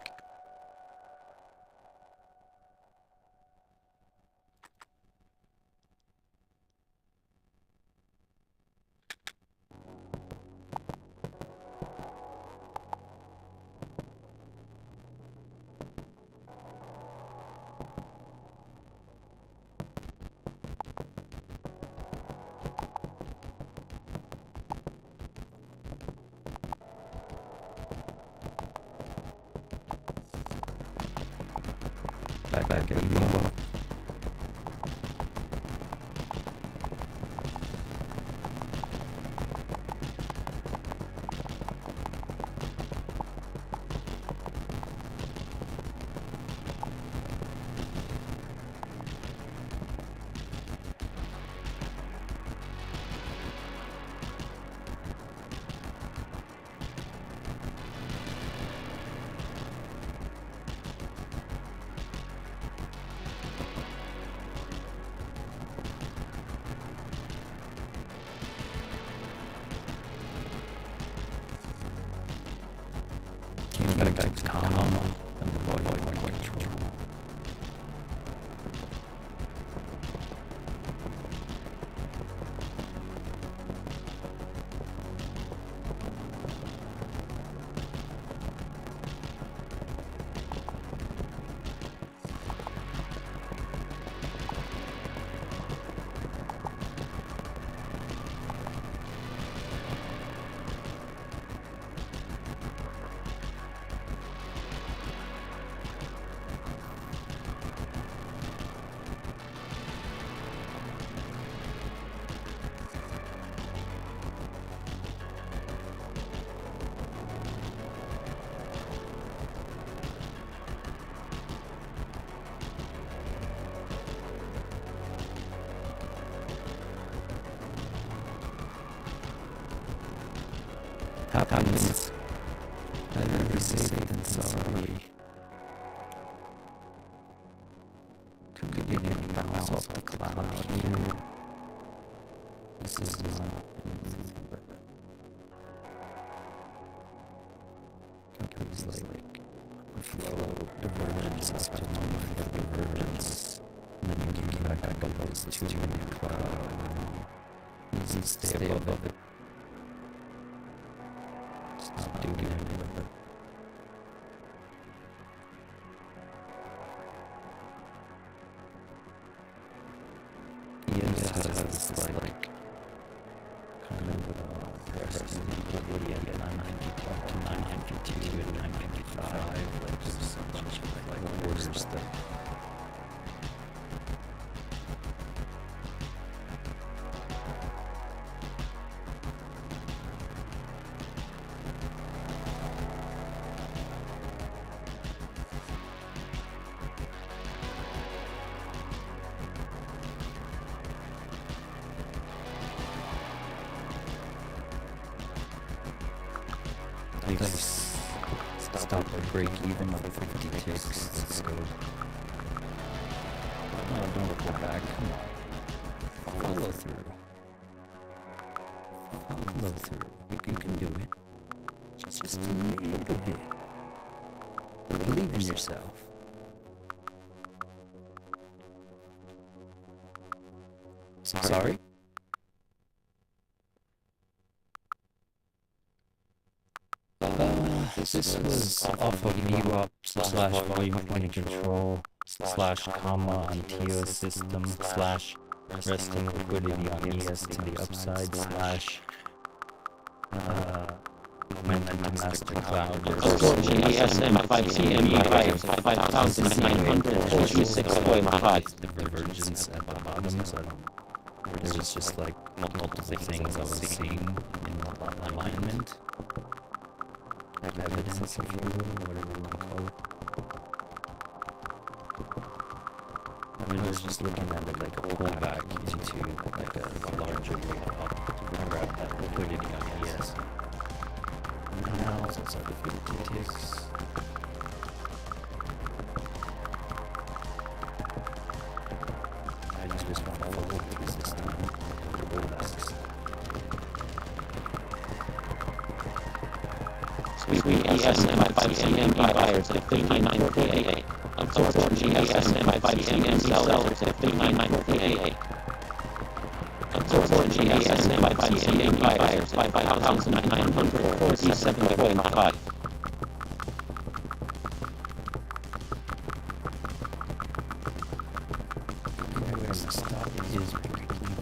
Back at you. It's calm and avoid control. Happens. Better safe than sorry. Could be getting bounce off the cloud here. This is not companies like flow divergence up to divergence. And then you can back up those two in your cloud. And then stay above it. Not doing anything with it. Yes, has like kind of resting liquidity at 992 up to 952 and 955. Like there's so much like orders that. Nice. Stop or break even with 50 ticks. Let's go. No, don't go back. Follow through. Follow through. You can do it. Just a little bit. Believe in yourself. Sorry? This was off of VWAP / volume point control / comma on TO system / resting liquidity on ES to the upside / went to master cloud. Absorption ESM 5 CME buyers at 5,946.5. Divergence at the bottom, so there was just like multiple things I was seeing in alignment. Evidence, if you will, whatever you want to call it. I was just looking at it like a pullback into like a larger way up to grab that liquidity on ES. And So 50 ticks. I just want to follow through this time. Sweet ESM 5CME buyers at 59.48. Absorption ESM 5CME sellers at 59.48. Absorption ESM 5CME buyers at 5,947.5. Where's the stop is just break through.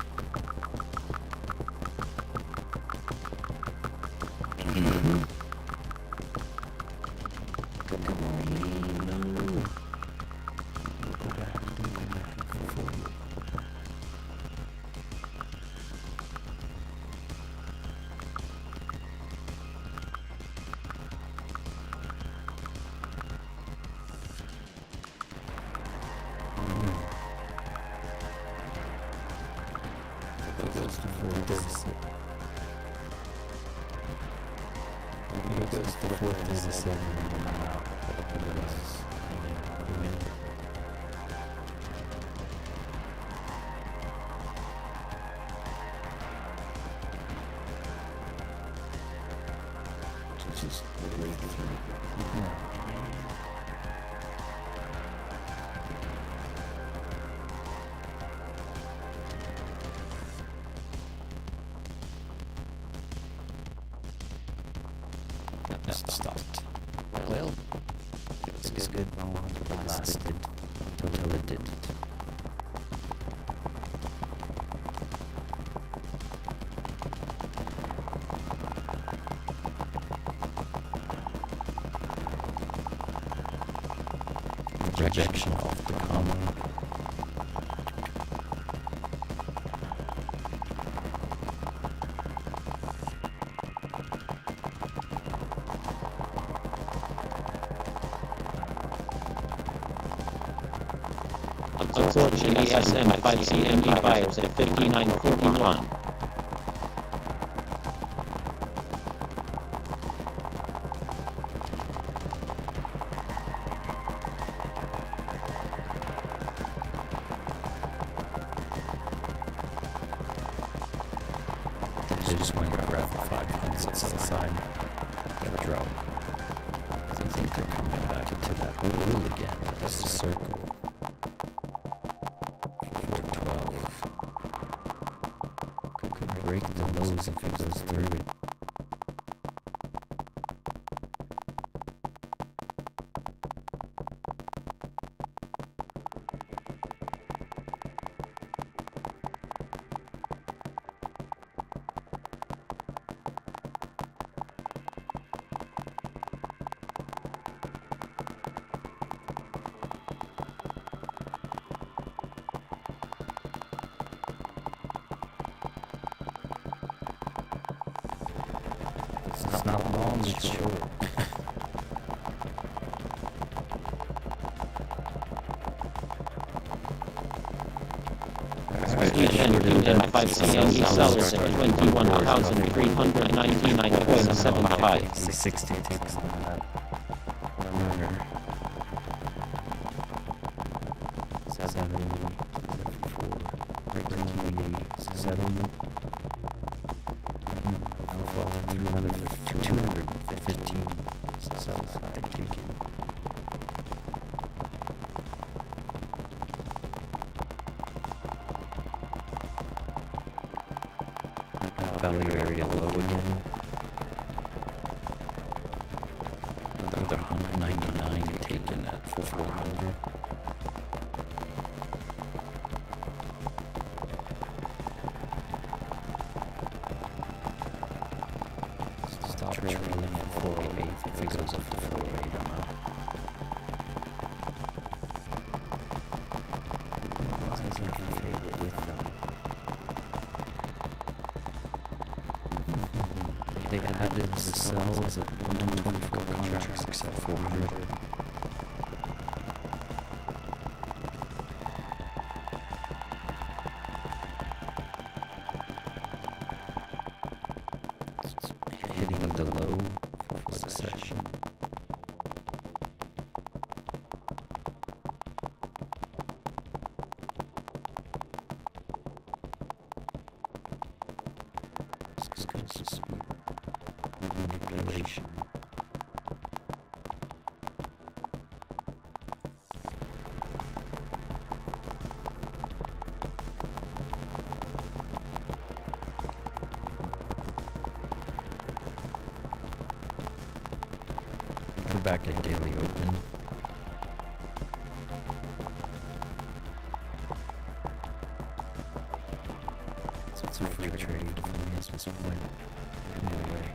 Stopped. Well, it's good. It lasted until it didn't. Rejection of the comma. Absorption ESM 5CME buyers at 59.41. They just went and grabbed 5 points outside. Got a drop. I think they're coming back into that hole again. That's a circle. 412. Could break the nose if it goes through it. It's not long, it's short. And 5CME sellers at 21,399.75. 60 ticks on that. Remember. 7, 4, 7. 215 sell side taken. Value area low again. Another 199 taken at 400. Stop trailing at 408 if it goes up to 408 or not. Why is it favorite with them? They added the cells at 124 contracts except 400. Hitting the low public session. Suspicious manipulation. We're back at Daily Open. It's a free trade for me at this point. Anyway.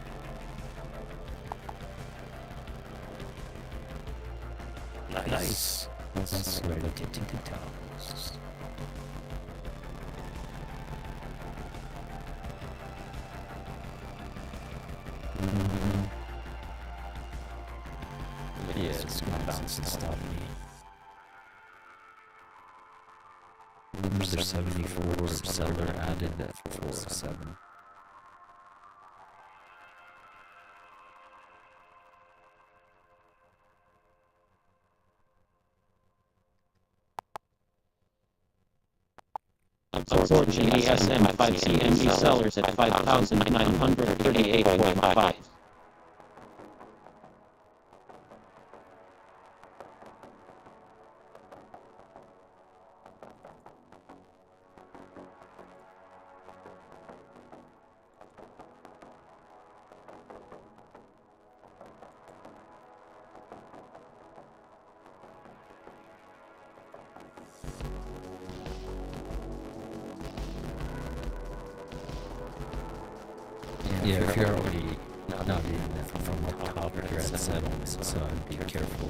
Nice. That's Replikanto. Yeah, it's gonna bounce and stop me. Number 74, seller added at 407. Absorption ASM 5 CME sellers at 5,938.5. Yeah, if you're already not in it from the top, you're at settings, so be careful.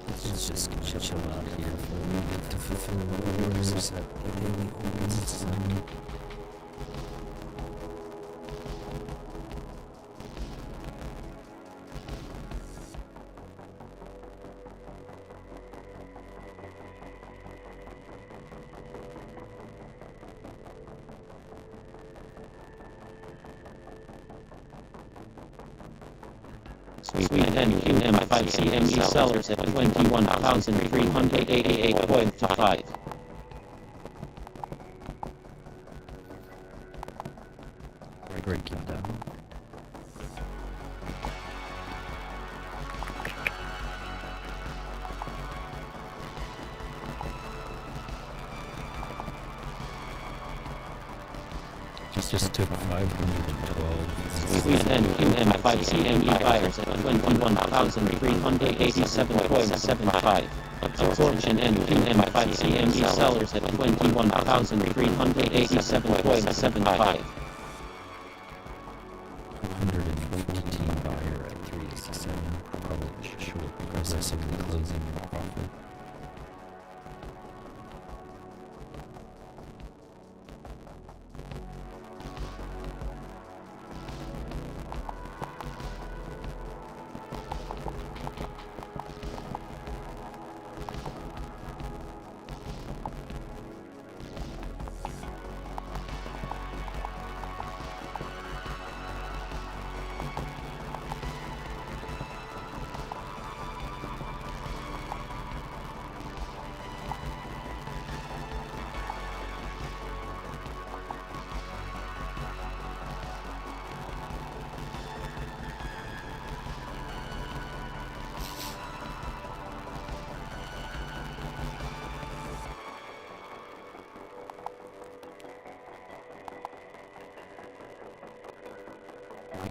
Let's just chill out here for a minute to fulfill orders at the Daily Opens. Sweet NQM 5 CME sellers at 21,388.5. Breaking down. Just took 512. Sweet NQM 5 CME buyers at 21,387.75. Absorption NQM 5 CME sellers at 21,387.75. 115 buyer at 367. Probably short processing and closing profit.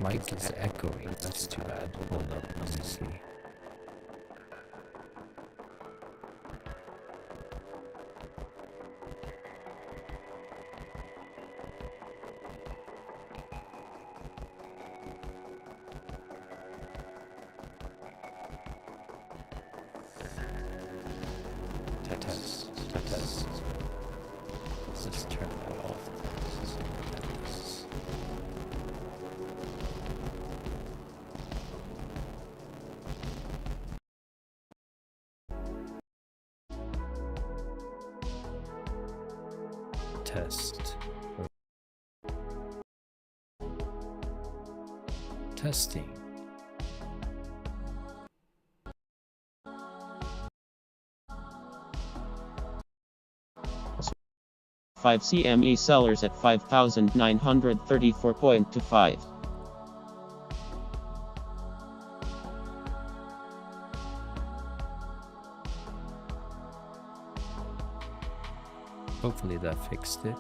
My mic is echoing, that's too bad. Hold up, let me see. Test. Let's just turn that off. Test. Testing. Five CME sellers at 5,934.25. Hopefully that fixed it.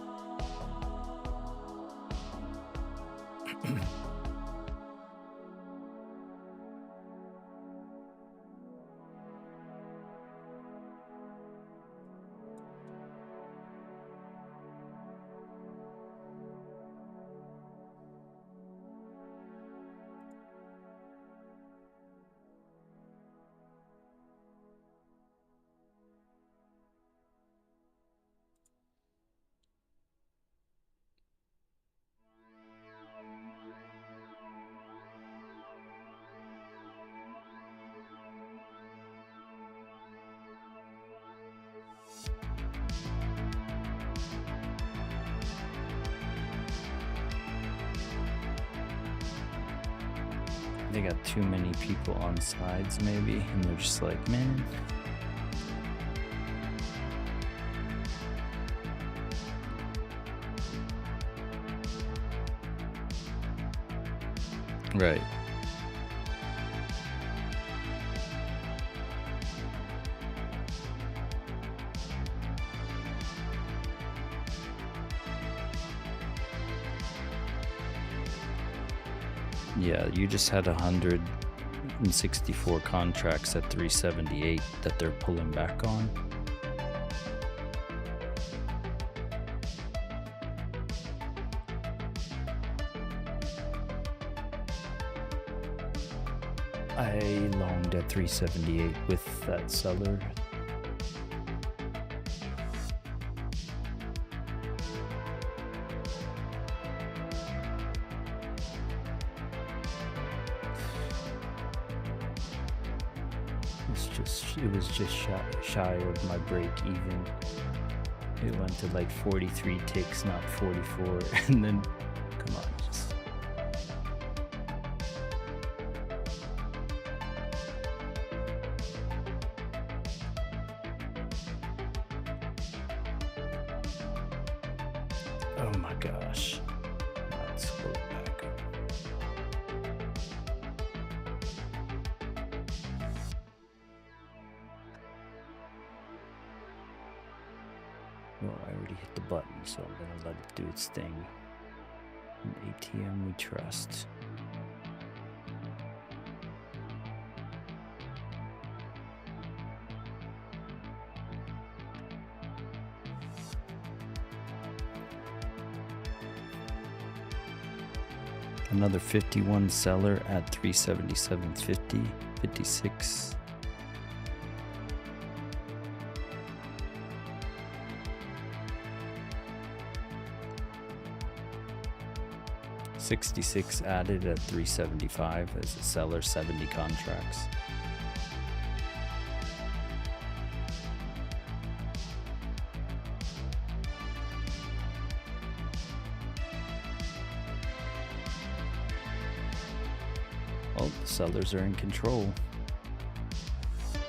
They got too many people on sides maybe, and they're just like, man. Right. Yeah, you just had 164 contracts at 378 that they're pulling back on. I longed at 378 with that seller. It was just shy of my break even. It went to like 43 ticks, not 44, and then come on, just oh my gosh. Let's go back up. Well, I already hit the button, so I'm gonna let it do its thing. An ATM we trust. Another 51 seller at 377.50, 56. $66 added at 375 as a seller, 70 contracts. Well, the sellers are in control.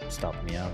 Stop me out.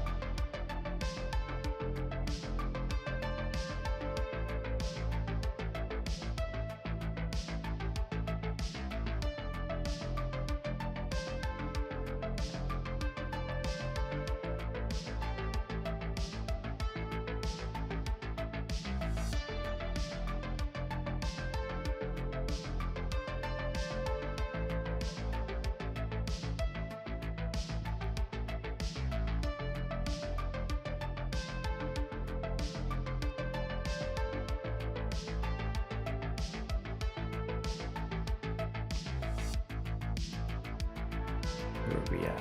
Where are we at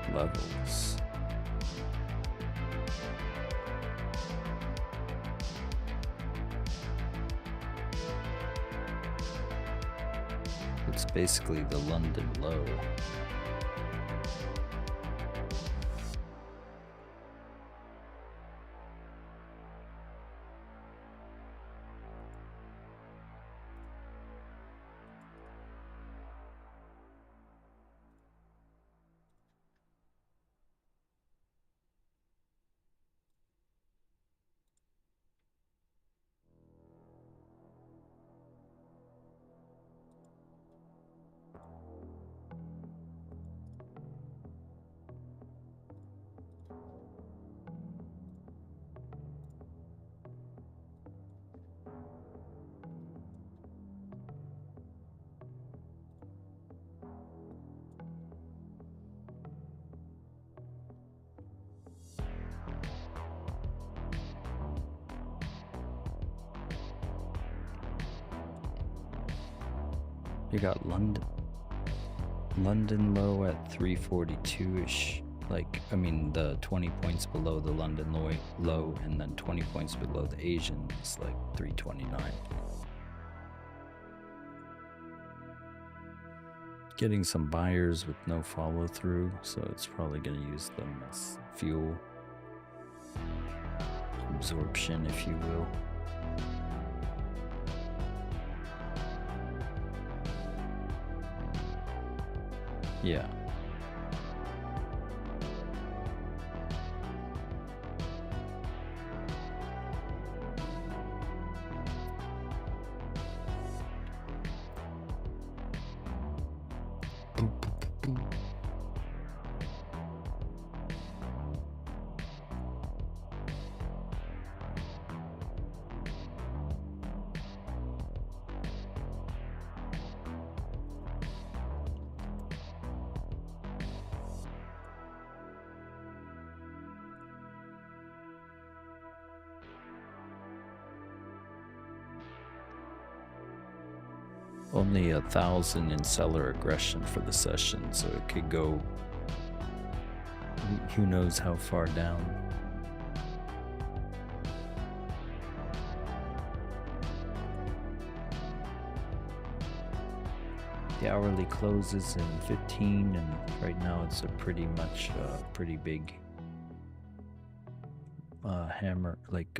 on levels? It's basically the London low. You got London low at 342-ish. Like, I mean, the 20 points below the London low, and then 20 points below the Asian is like 329. Getting some buyers with no follow through, so it's probably going to use them as fuel absorption, if you will. Yeah. Only 1,000 in seller aggression for the session, so it could go who knows how far down. The hourly closes in 15, and right now it's a pretty much pretty big hammer, like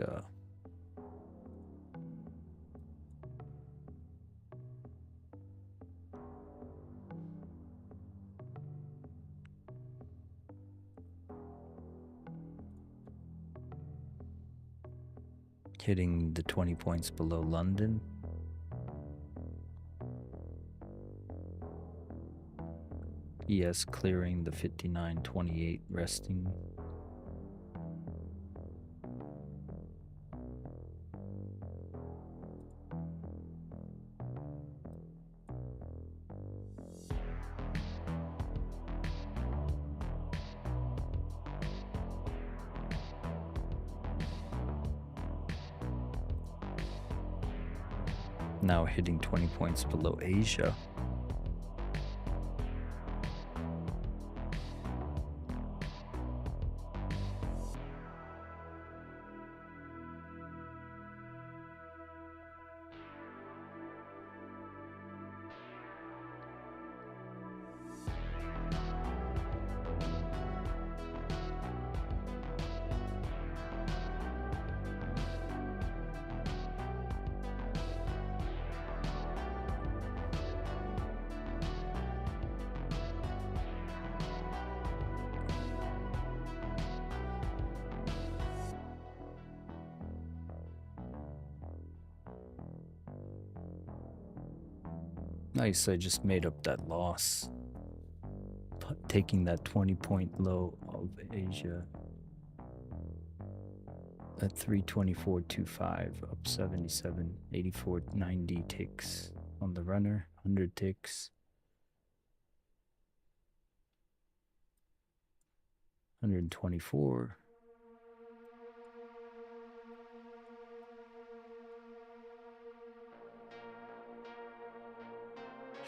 hitting the 20 points below London. ES clearing the 59.28 resting. Now hitting 20 points below Asia. Nice, I just made up that loss. Taking that 20-point low of Asia at 324.25, up 77, 84.90 ticks on the runner, 100 ticks. 124.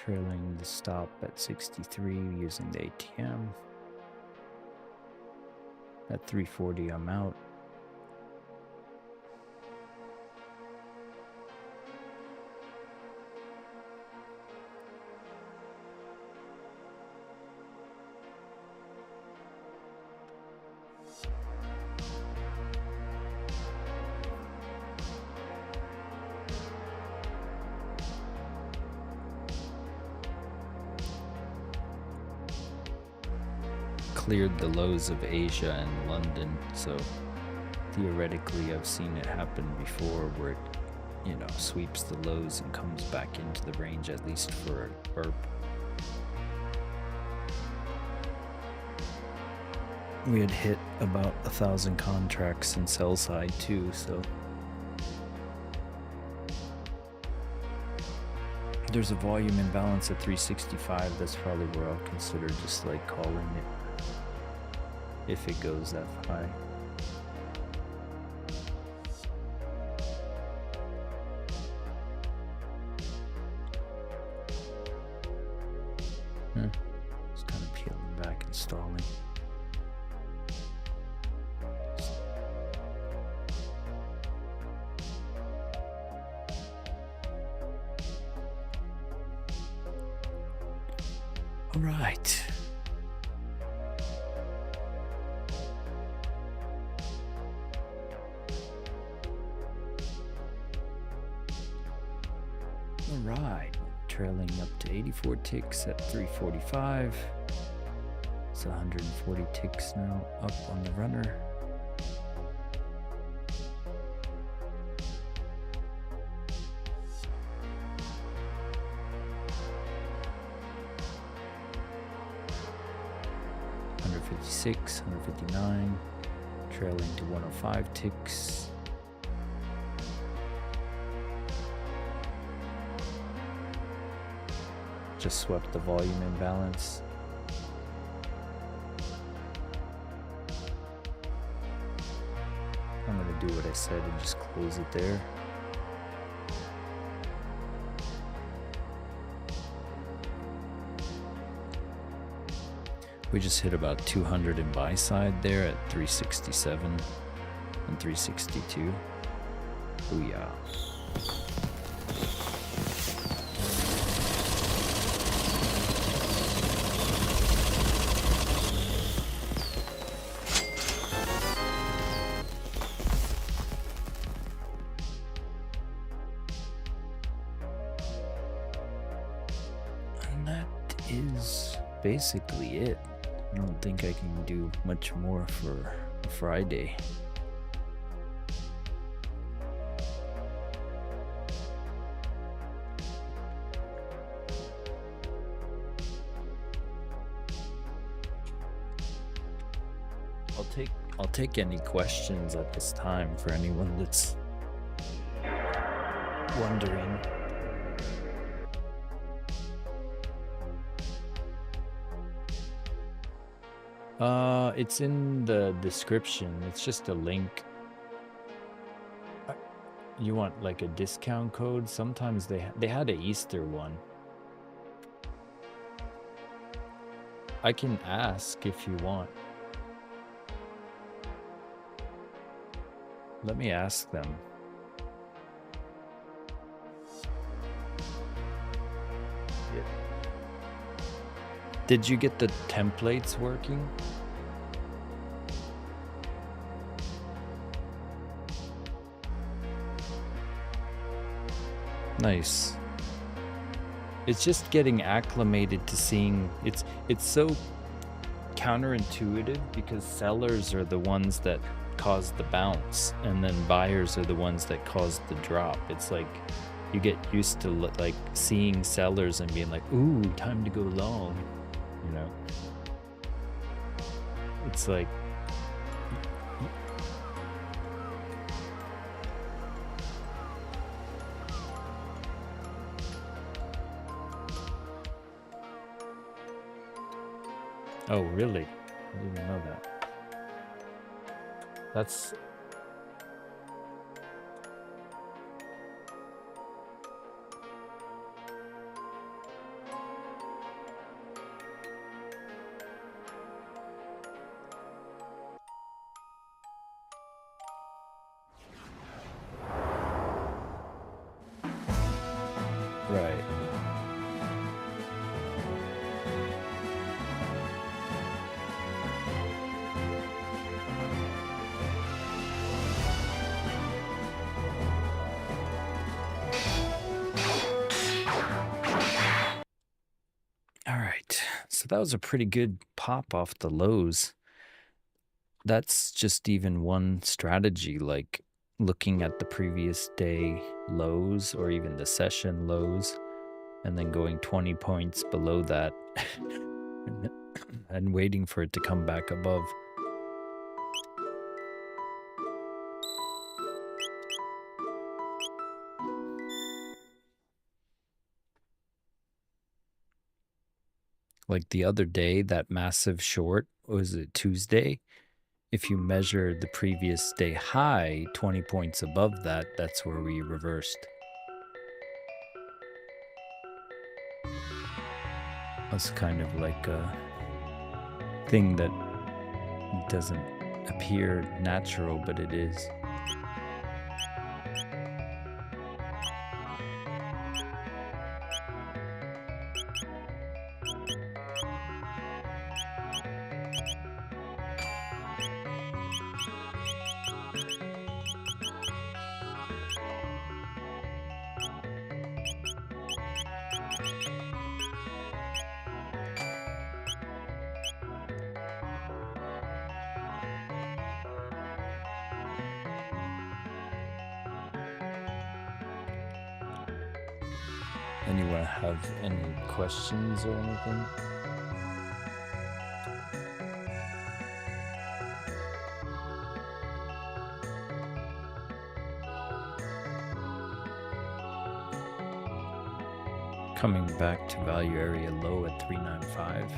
Trailing the stop at 63 using the ATM. At 340 I'm out. Cleared the lows of Asia and London, so theoretically I've seen it happen before where it, you know, sweeps the lows and comes back into the range at least for a burp. We had hit about 1,000 contracts in sell side too, so there's a volume imbalance at 365. That's probably where I'll consider just like calling it if it goes that high. Just kind of peeling back and stalling. All right. All right. Trailing up to 84 ticks at 345. It's 140 ticks now up on the runner. $156, 159, trailing to 105 ticks. Just swept the volume imbalance. I'm gonna do what I said and just close it there. We just hit about 200 in buy side there at 367 and 362. Booyah. And that is basically it. I don't think I can do much more for Friday. I'll take any questions at this time for anyone that's wondering. It's in the description. It's just a link. You want like a discount code? Sometimes they had an Easter one. I can ask if you want. Let me ask them. Yeah. Did you get the templates working? Nice. It's just getting acclimated to seeing it's so counterintuitive because sellers are the ones that cause the bounce and then buyers are the ones that cause the drop. It's like you get used to like seeing sellers and being like, ooh, time to go long, you know. It's like oh, really? I didn't know that. That's... Right. All right, so that was a pretty good pop off the lows. That's just even one strategy, like looking at the previous day lows or even the session lows and then going 20 points below that and waiting for it to come back above. Like the other day, that massive short, was it Tuesday? If you measure the previous day high, 20 points above that, that's where we reversed. was kind of like a thing that doesn't appear natural, but it is. Anyone have any questions or anything? Coming back to value area low at 395.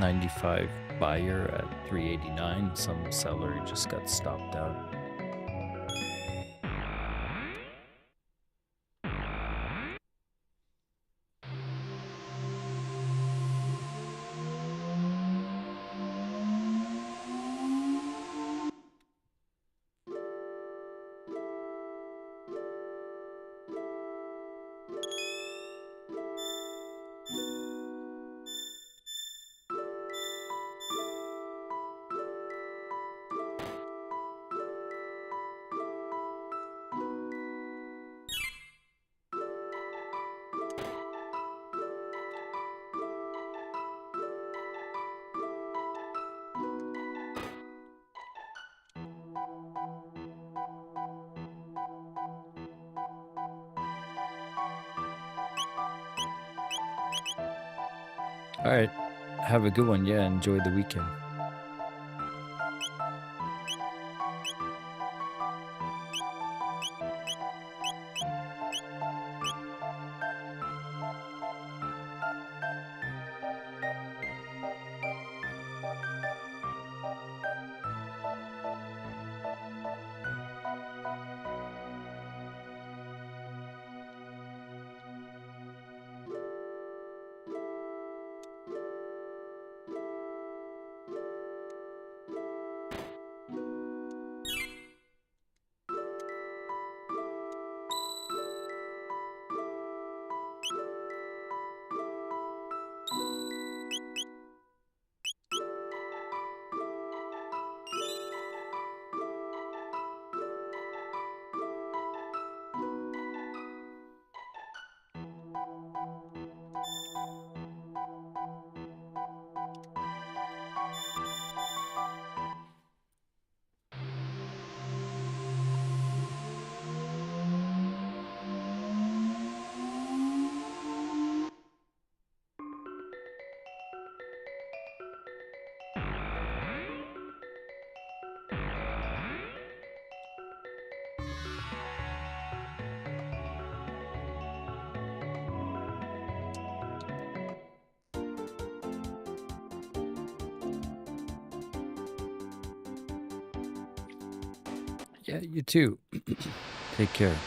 $95 buyer at 389. Some seller just got stopped out. All right. Have a good one. Yeah, enjoy the weekend. Yeah, you too. Take care.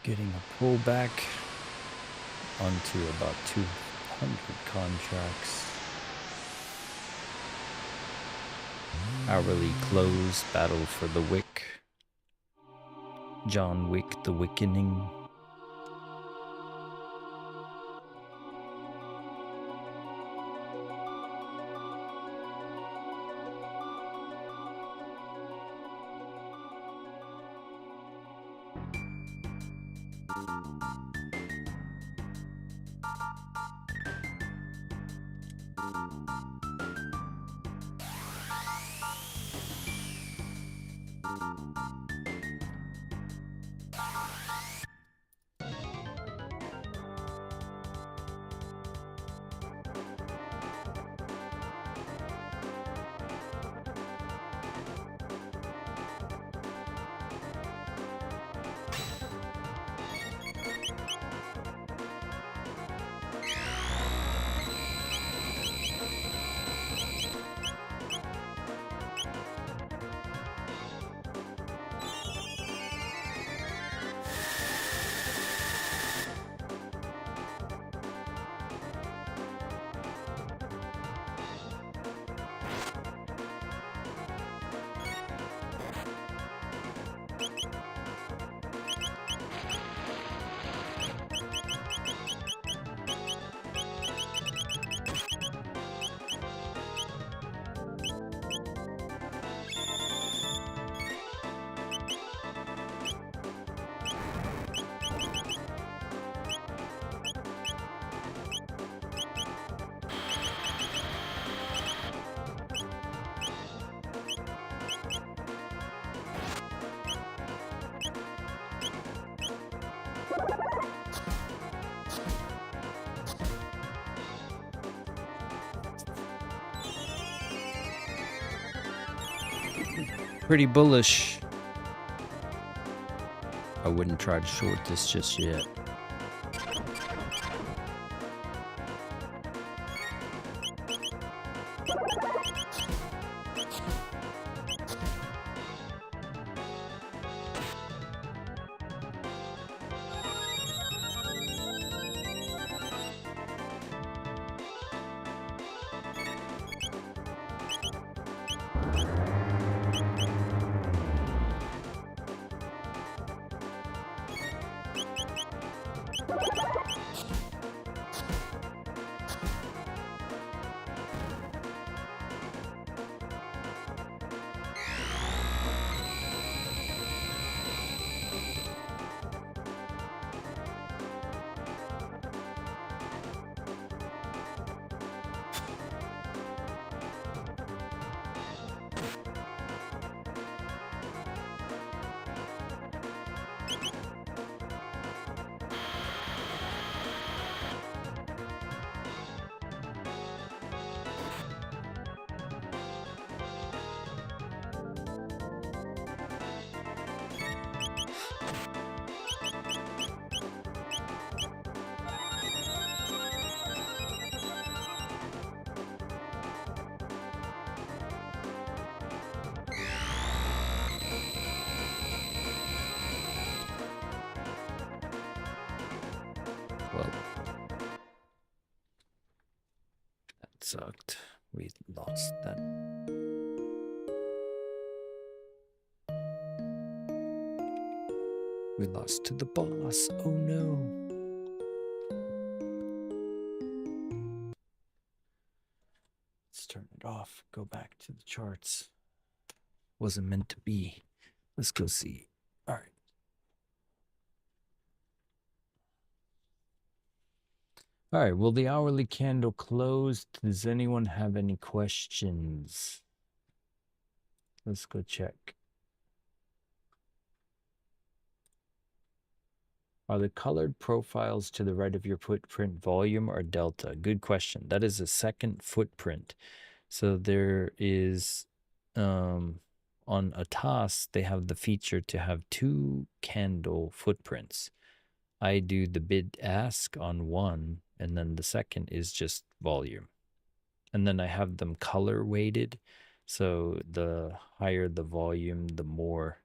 Getting a pullback onto about 200 contracts. Hourly close, battle for the wick. John Wick, the Wickening. Pretty bullish. I wouldn't try to short this just yet. Well, sucked. We lost that. We lost to the boss. Oh no. Let's turn it off. Go back to the charts. Wasn't meant to be. Let's go see. All right. All right. Well, the hourly candle closed. Does anyone have any questions? Let's go check. Are the colored profiles to the right of your footprint volume or delta? Good question. That is a second footprint. So there is, on a toss, they have the feature to have 2 candle footprints. I do the bid ask on one, and then the second is just volume. And then I have them color weighted. So the higher the volume, the more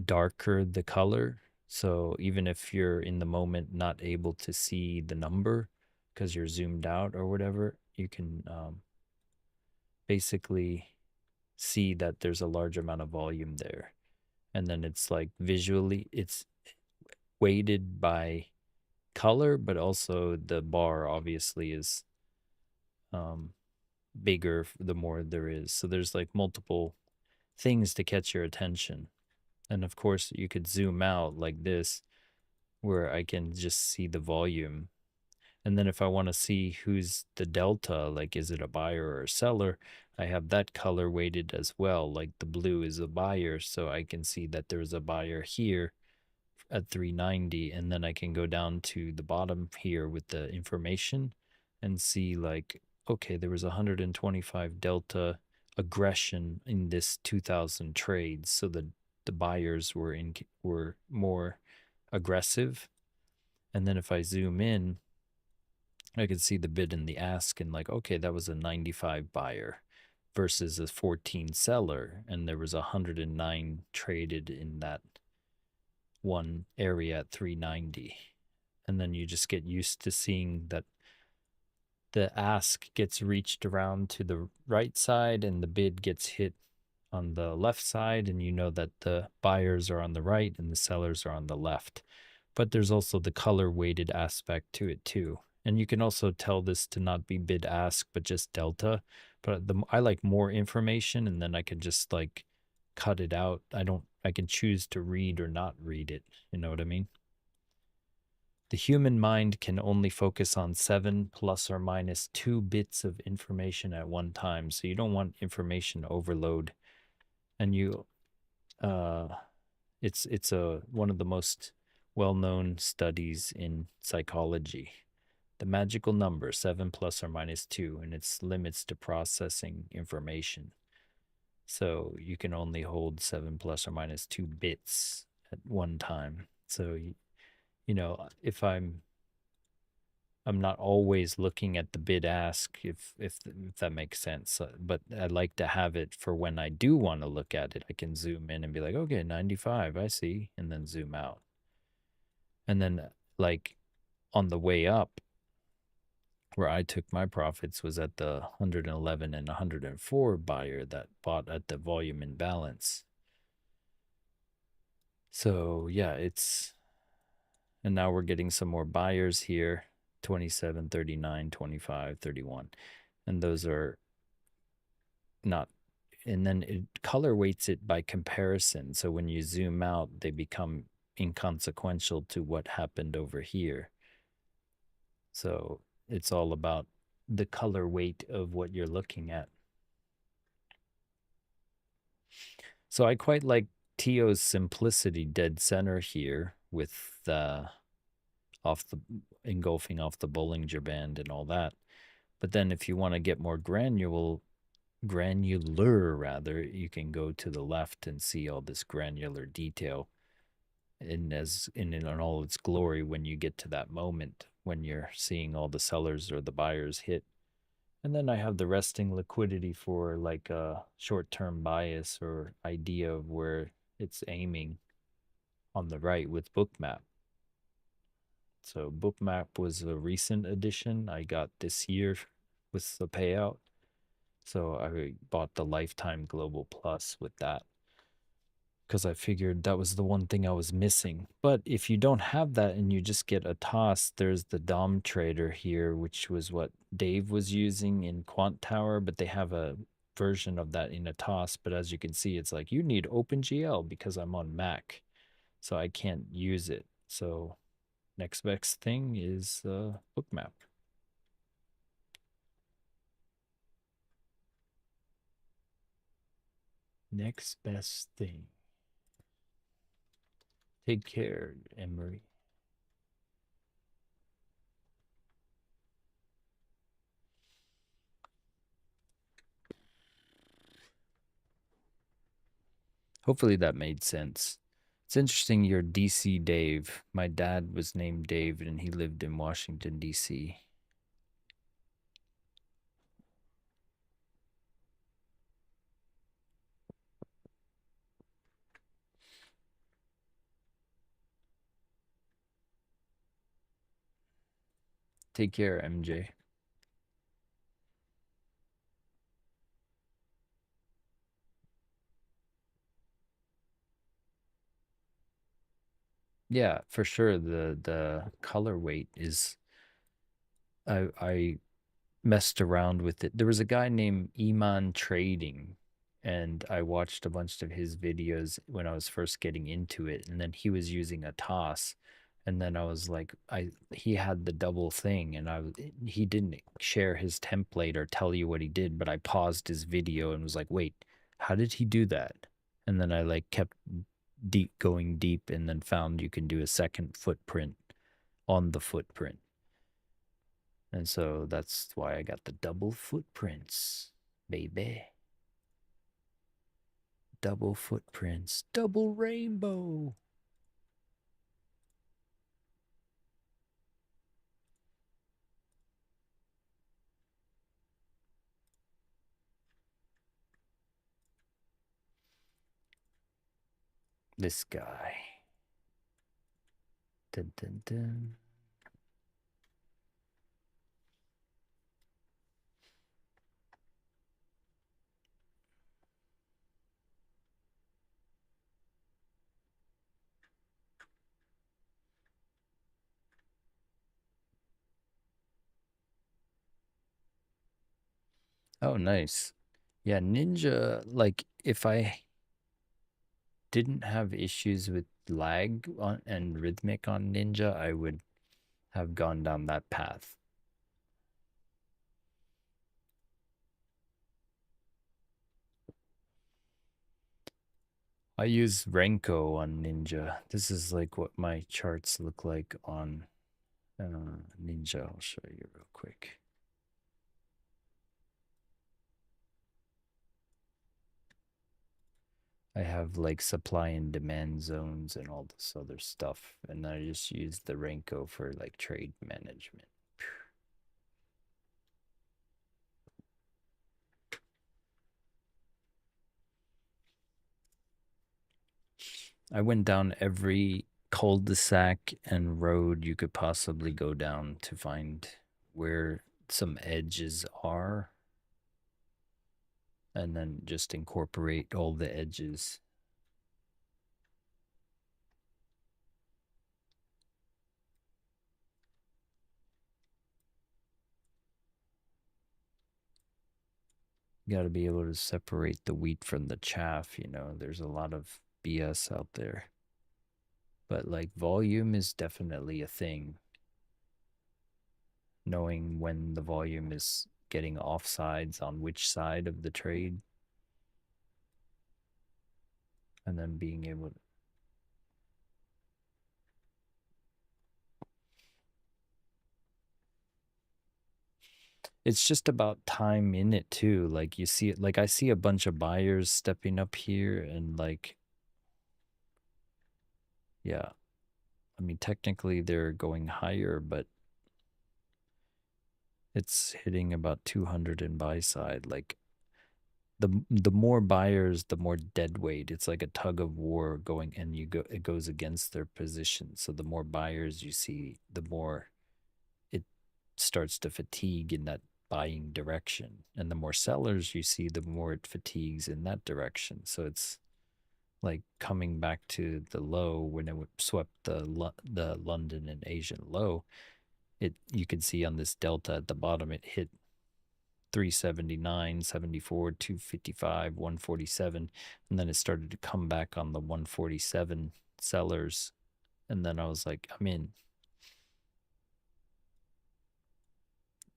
darker the color. So even if you're in the moment not able to see the number because you're zoomed out or whatever, you can basically see that there's a large amount of volume there. And then it's like visually, it's weighted by color, but also the bar obviously is bigger the more there is. So there's like multiple things to catch your attention. And of course, you could zoom out like this, where I can just see the volume. And then if I want to see who's the delta, like is it a buyer or a seller, I have that color weighted as well. Like the blue is a buyer, so I can see that there's a buyer here at 390, and then I can go down to the bottom here with the information and see like, okay, there was 125 delta aggression in this 2000 trades, so the buyers were more aggressive. And then if I zoom in, I could see the bid and the ask, and like, okay, that was a 95 buyer versus a 14 seller, and there was 109 traded in that one area at 390. And then you just get used to seeing that the ask gets reached around to the right side and the bid gets hit on the left side, and you know that the buyers are on the right and the sellers are on the left. But there's also the color weighted aspect to it too. And you can also tell this to not be bid ask, but just delta. But I like more information, and then I can just like cut it out. I can choose to read or not read it. You know what I mean? The human mind can only focus on 7 plus or minus 2 bits of information at one time. So you don't want information overload. And it's one of the most well-known studies in psychology. The magical number 7 plus or minus 2 and its limits to processing information. So you can only hold 7 plus or minus 2 bits at one time. So you know, if I'm not always looking at the bid ask, if that makes sense. But I like to have it for when I do want to look at it. I can zoom in and be like, okay, 95, I see, and then zoom out. And then like on the way up, where I took my profits was at the 111 and 104 buyer that bought at the volume imbalance. So yeah, and now we're getting some more buyers here, 27, 39, 25, 31. And those are not, and then it color weights it by comparison. So when you zoom out, they become inconsequential to what happened over here. So it's all about the color weight of what you're looking at. So I quite like Tio's simplicity dead center here with engulfing off the Bollinger Band and all that. But then if you want to get more granular rather, you can go to the left and see all this granular detail in all its glory when you get to that moment when you're seeing all the sellers or the buyers hit. And then I have the resting liquidity for like a short-term bias or idea of where it's aiming on the right with Bookmap. So Bookmap was a recent addition I got this year with the payout. So I bought the Lifetime Global Plus with that because I figured that was the one thing I was missing. But if you don't have that and you just get a toss, there's the Dom Trader here, which was what Dave was using in Quant Tower, but they have a version of that in a toss. But as you can see, it's like you need OpenGL because I'm on Mac, so I can't use it. So next best thing is Bookmap. Next best thing. Take care, Emery. Hopefully that made sense. It's interesting you're DC Dave. My dad was named Dave and he lived in Washington, DC. Take care, MJ. Yeah, for sure. The color weight is I messed around with it. There was a guy named Iman Trading, and I watched a bunch of his videos when I was first getting into it, and then he was using a toss, and then I was like, he had the double thing, and he didn't share his template or tell you what he did, but I paused his video and was like, wait, how did he do that? And then I like kept going deep, and then found you can do a second footprint on the footprint. And so that's why I got the double footprints, baby. Double footprints, double rainbow. This guy. Dun, dun, dun. Oh, nice. Yeah, Ninja, like if I didn't have issues with lag and rhythmic on Ninja, I would have gone down that path. I use Renko on Ninja. This is like what my charts look like on Ninja. I'll show you real quick. I have like supply and demand zones and all this other stuff. And I just use the Renko for like trade management. I went down every cul-de-sac and road you could possibly go down to find where some edges are. And then just incorporate all the edges. You got to be able to separate the wheat from the chaff, you know. There's a lot of BS out there. But like volume is definitely a thing. Knowing when the volume is getting offsides on which side of the trade. And then being able to it's just about time in it too. Like you see it, like I see a bunch of buyers stepping up here and like, yeah, I mean, technically they're going higher, but it's hitting about 200 in buy side. Like the more buyers, the more dead weight. It's like a tug of war going, and it goes against their position. So the more buyers you see, the more it starts to fatigue in that buying direction, and the more sellers you see, the more it fatigues in that direction. So it's like coming back to the low when it swept the London and Asian low. You could see on this delta at the bottom, it hit 379, 74, 255, 147, and then it started to come back on the 147 sellers, and then I was like, I'm in.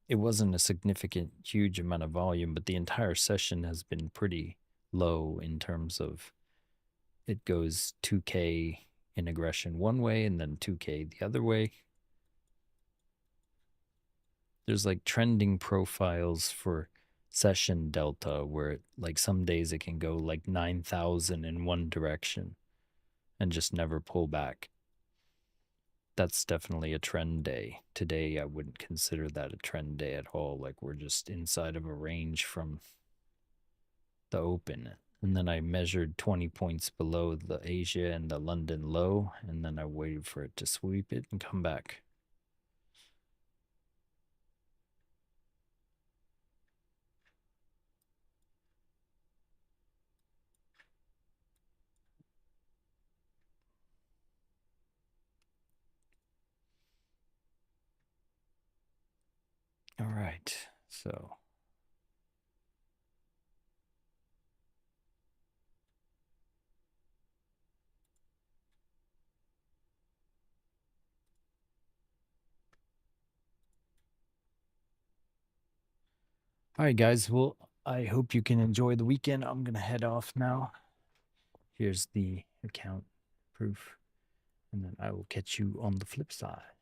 It wasn't a significant, huge amount of volume, but the entire session has been pretty low in terms of it goes 2K in aggression one way and then 2K the other way. There's like trending profiles for session delta where like some days it can go like 9,000 in one direction and just never pull back. That's definitely a trend day. Today I wouldn't consider that a trend day at all. Like we're just inside of a range from the open. And then I measured 20 points below the Asia and the London low, and then I waited for it to sweep it and come back. All right, so all right, guys. Well, I hope you can enjoy the weekend. I'm going to head off now. Here's the account proof, and then I will catch you on the flip side.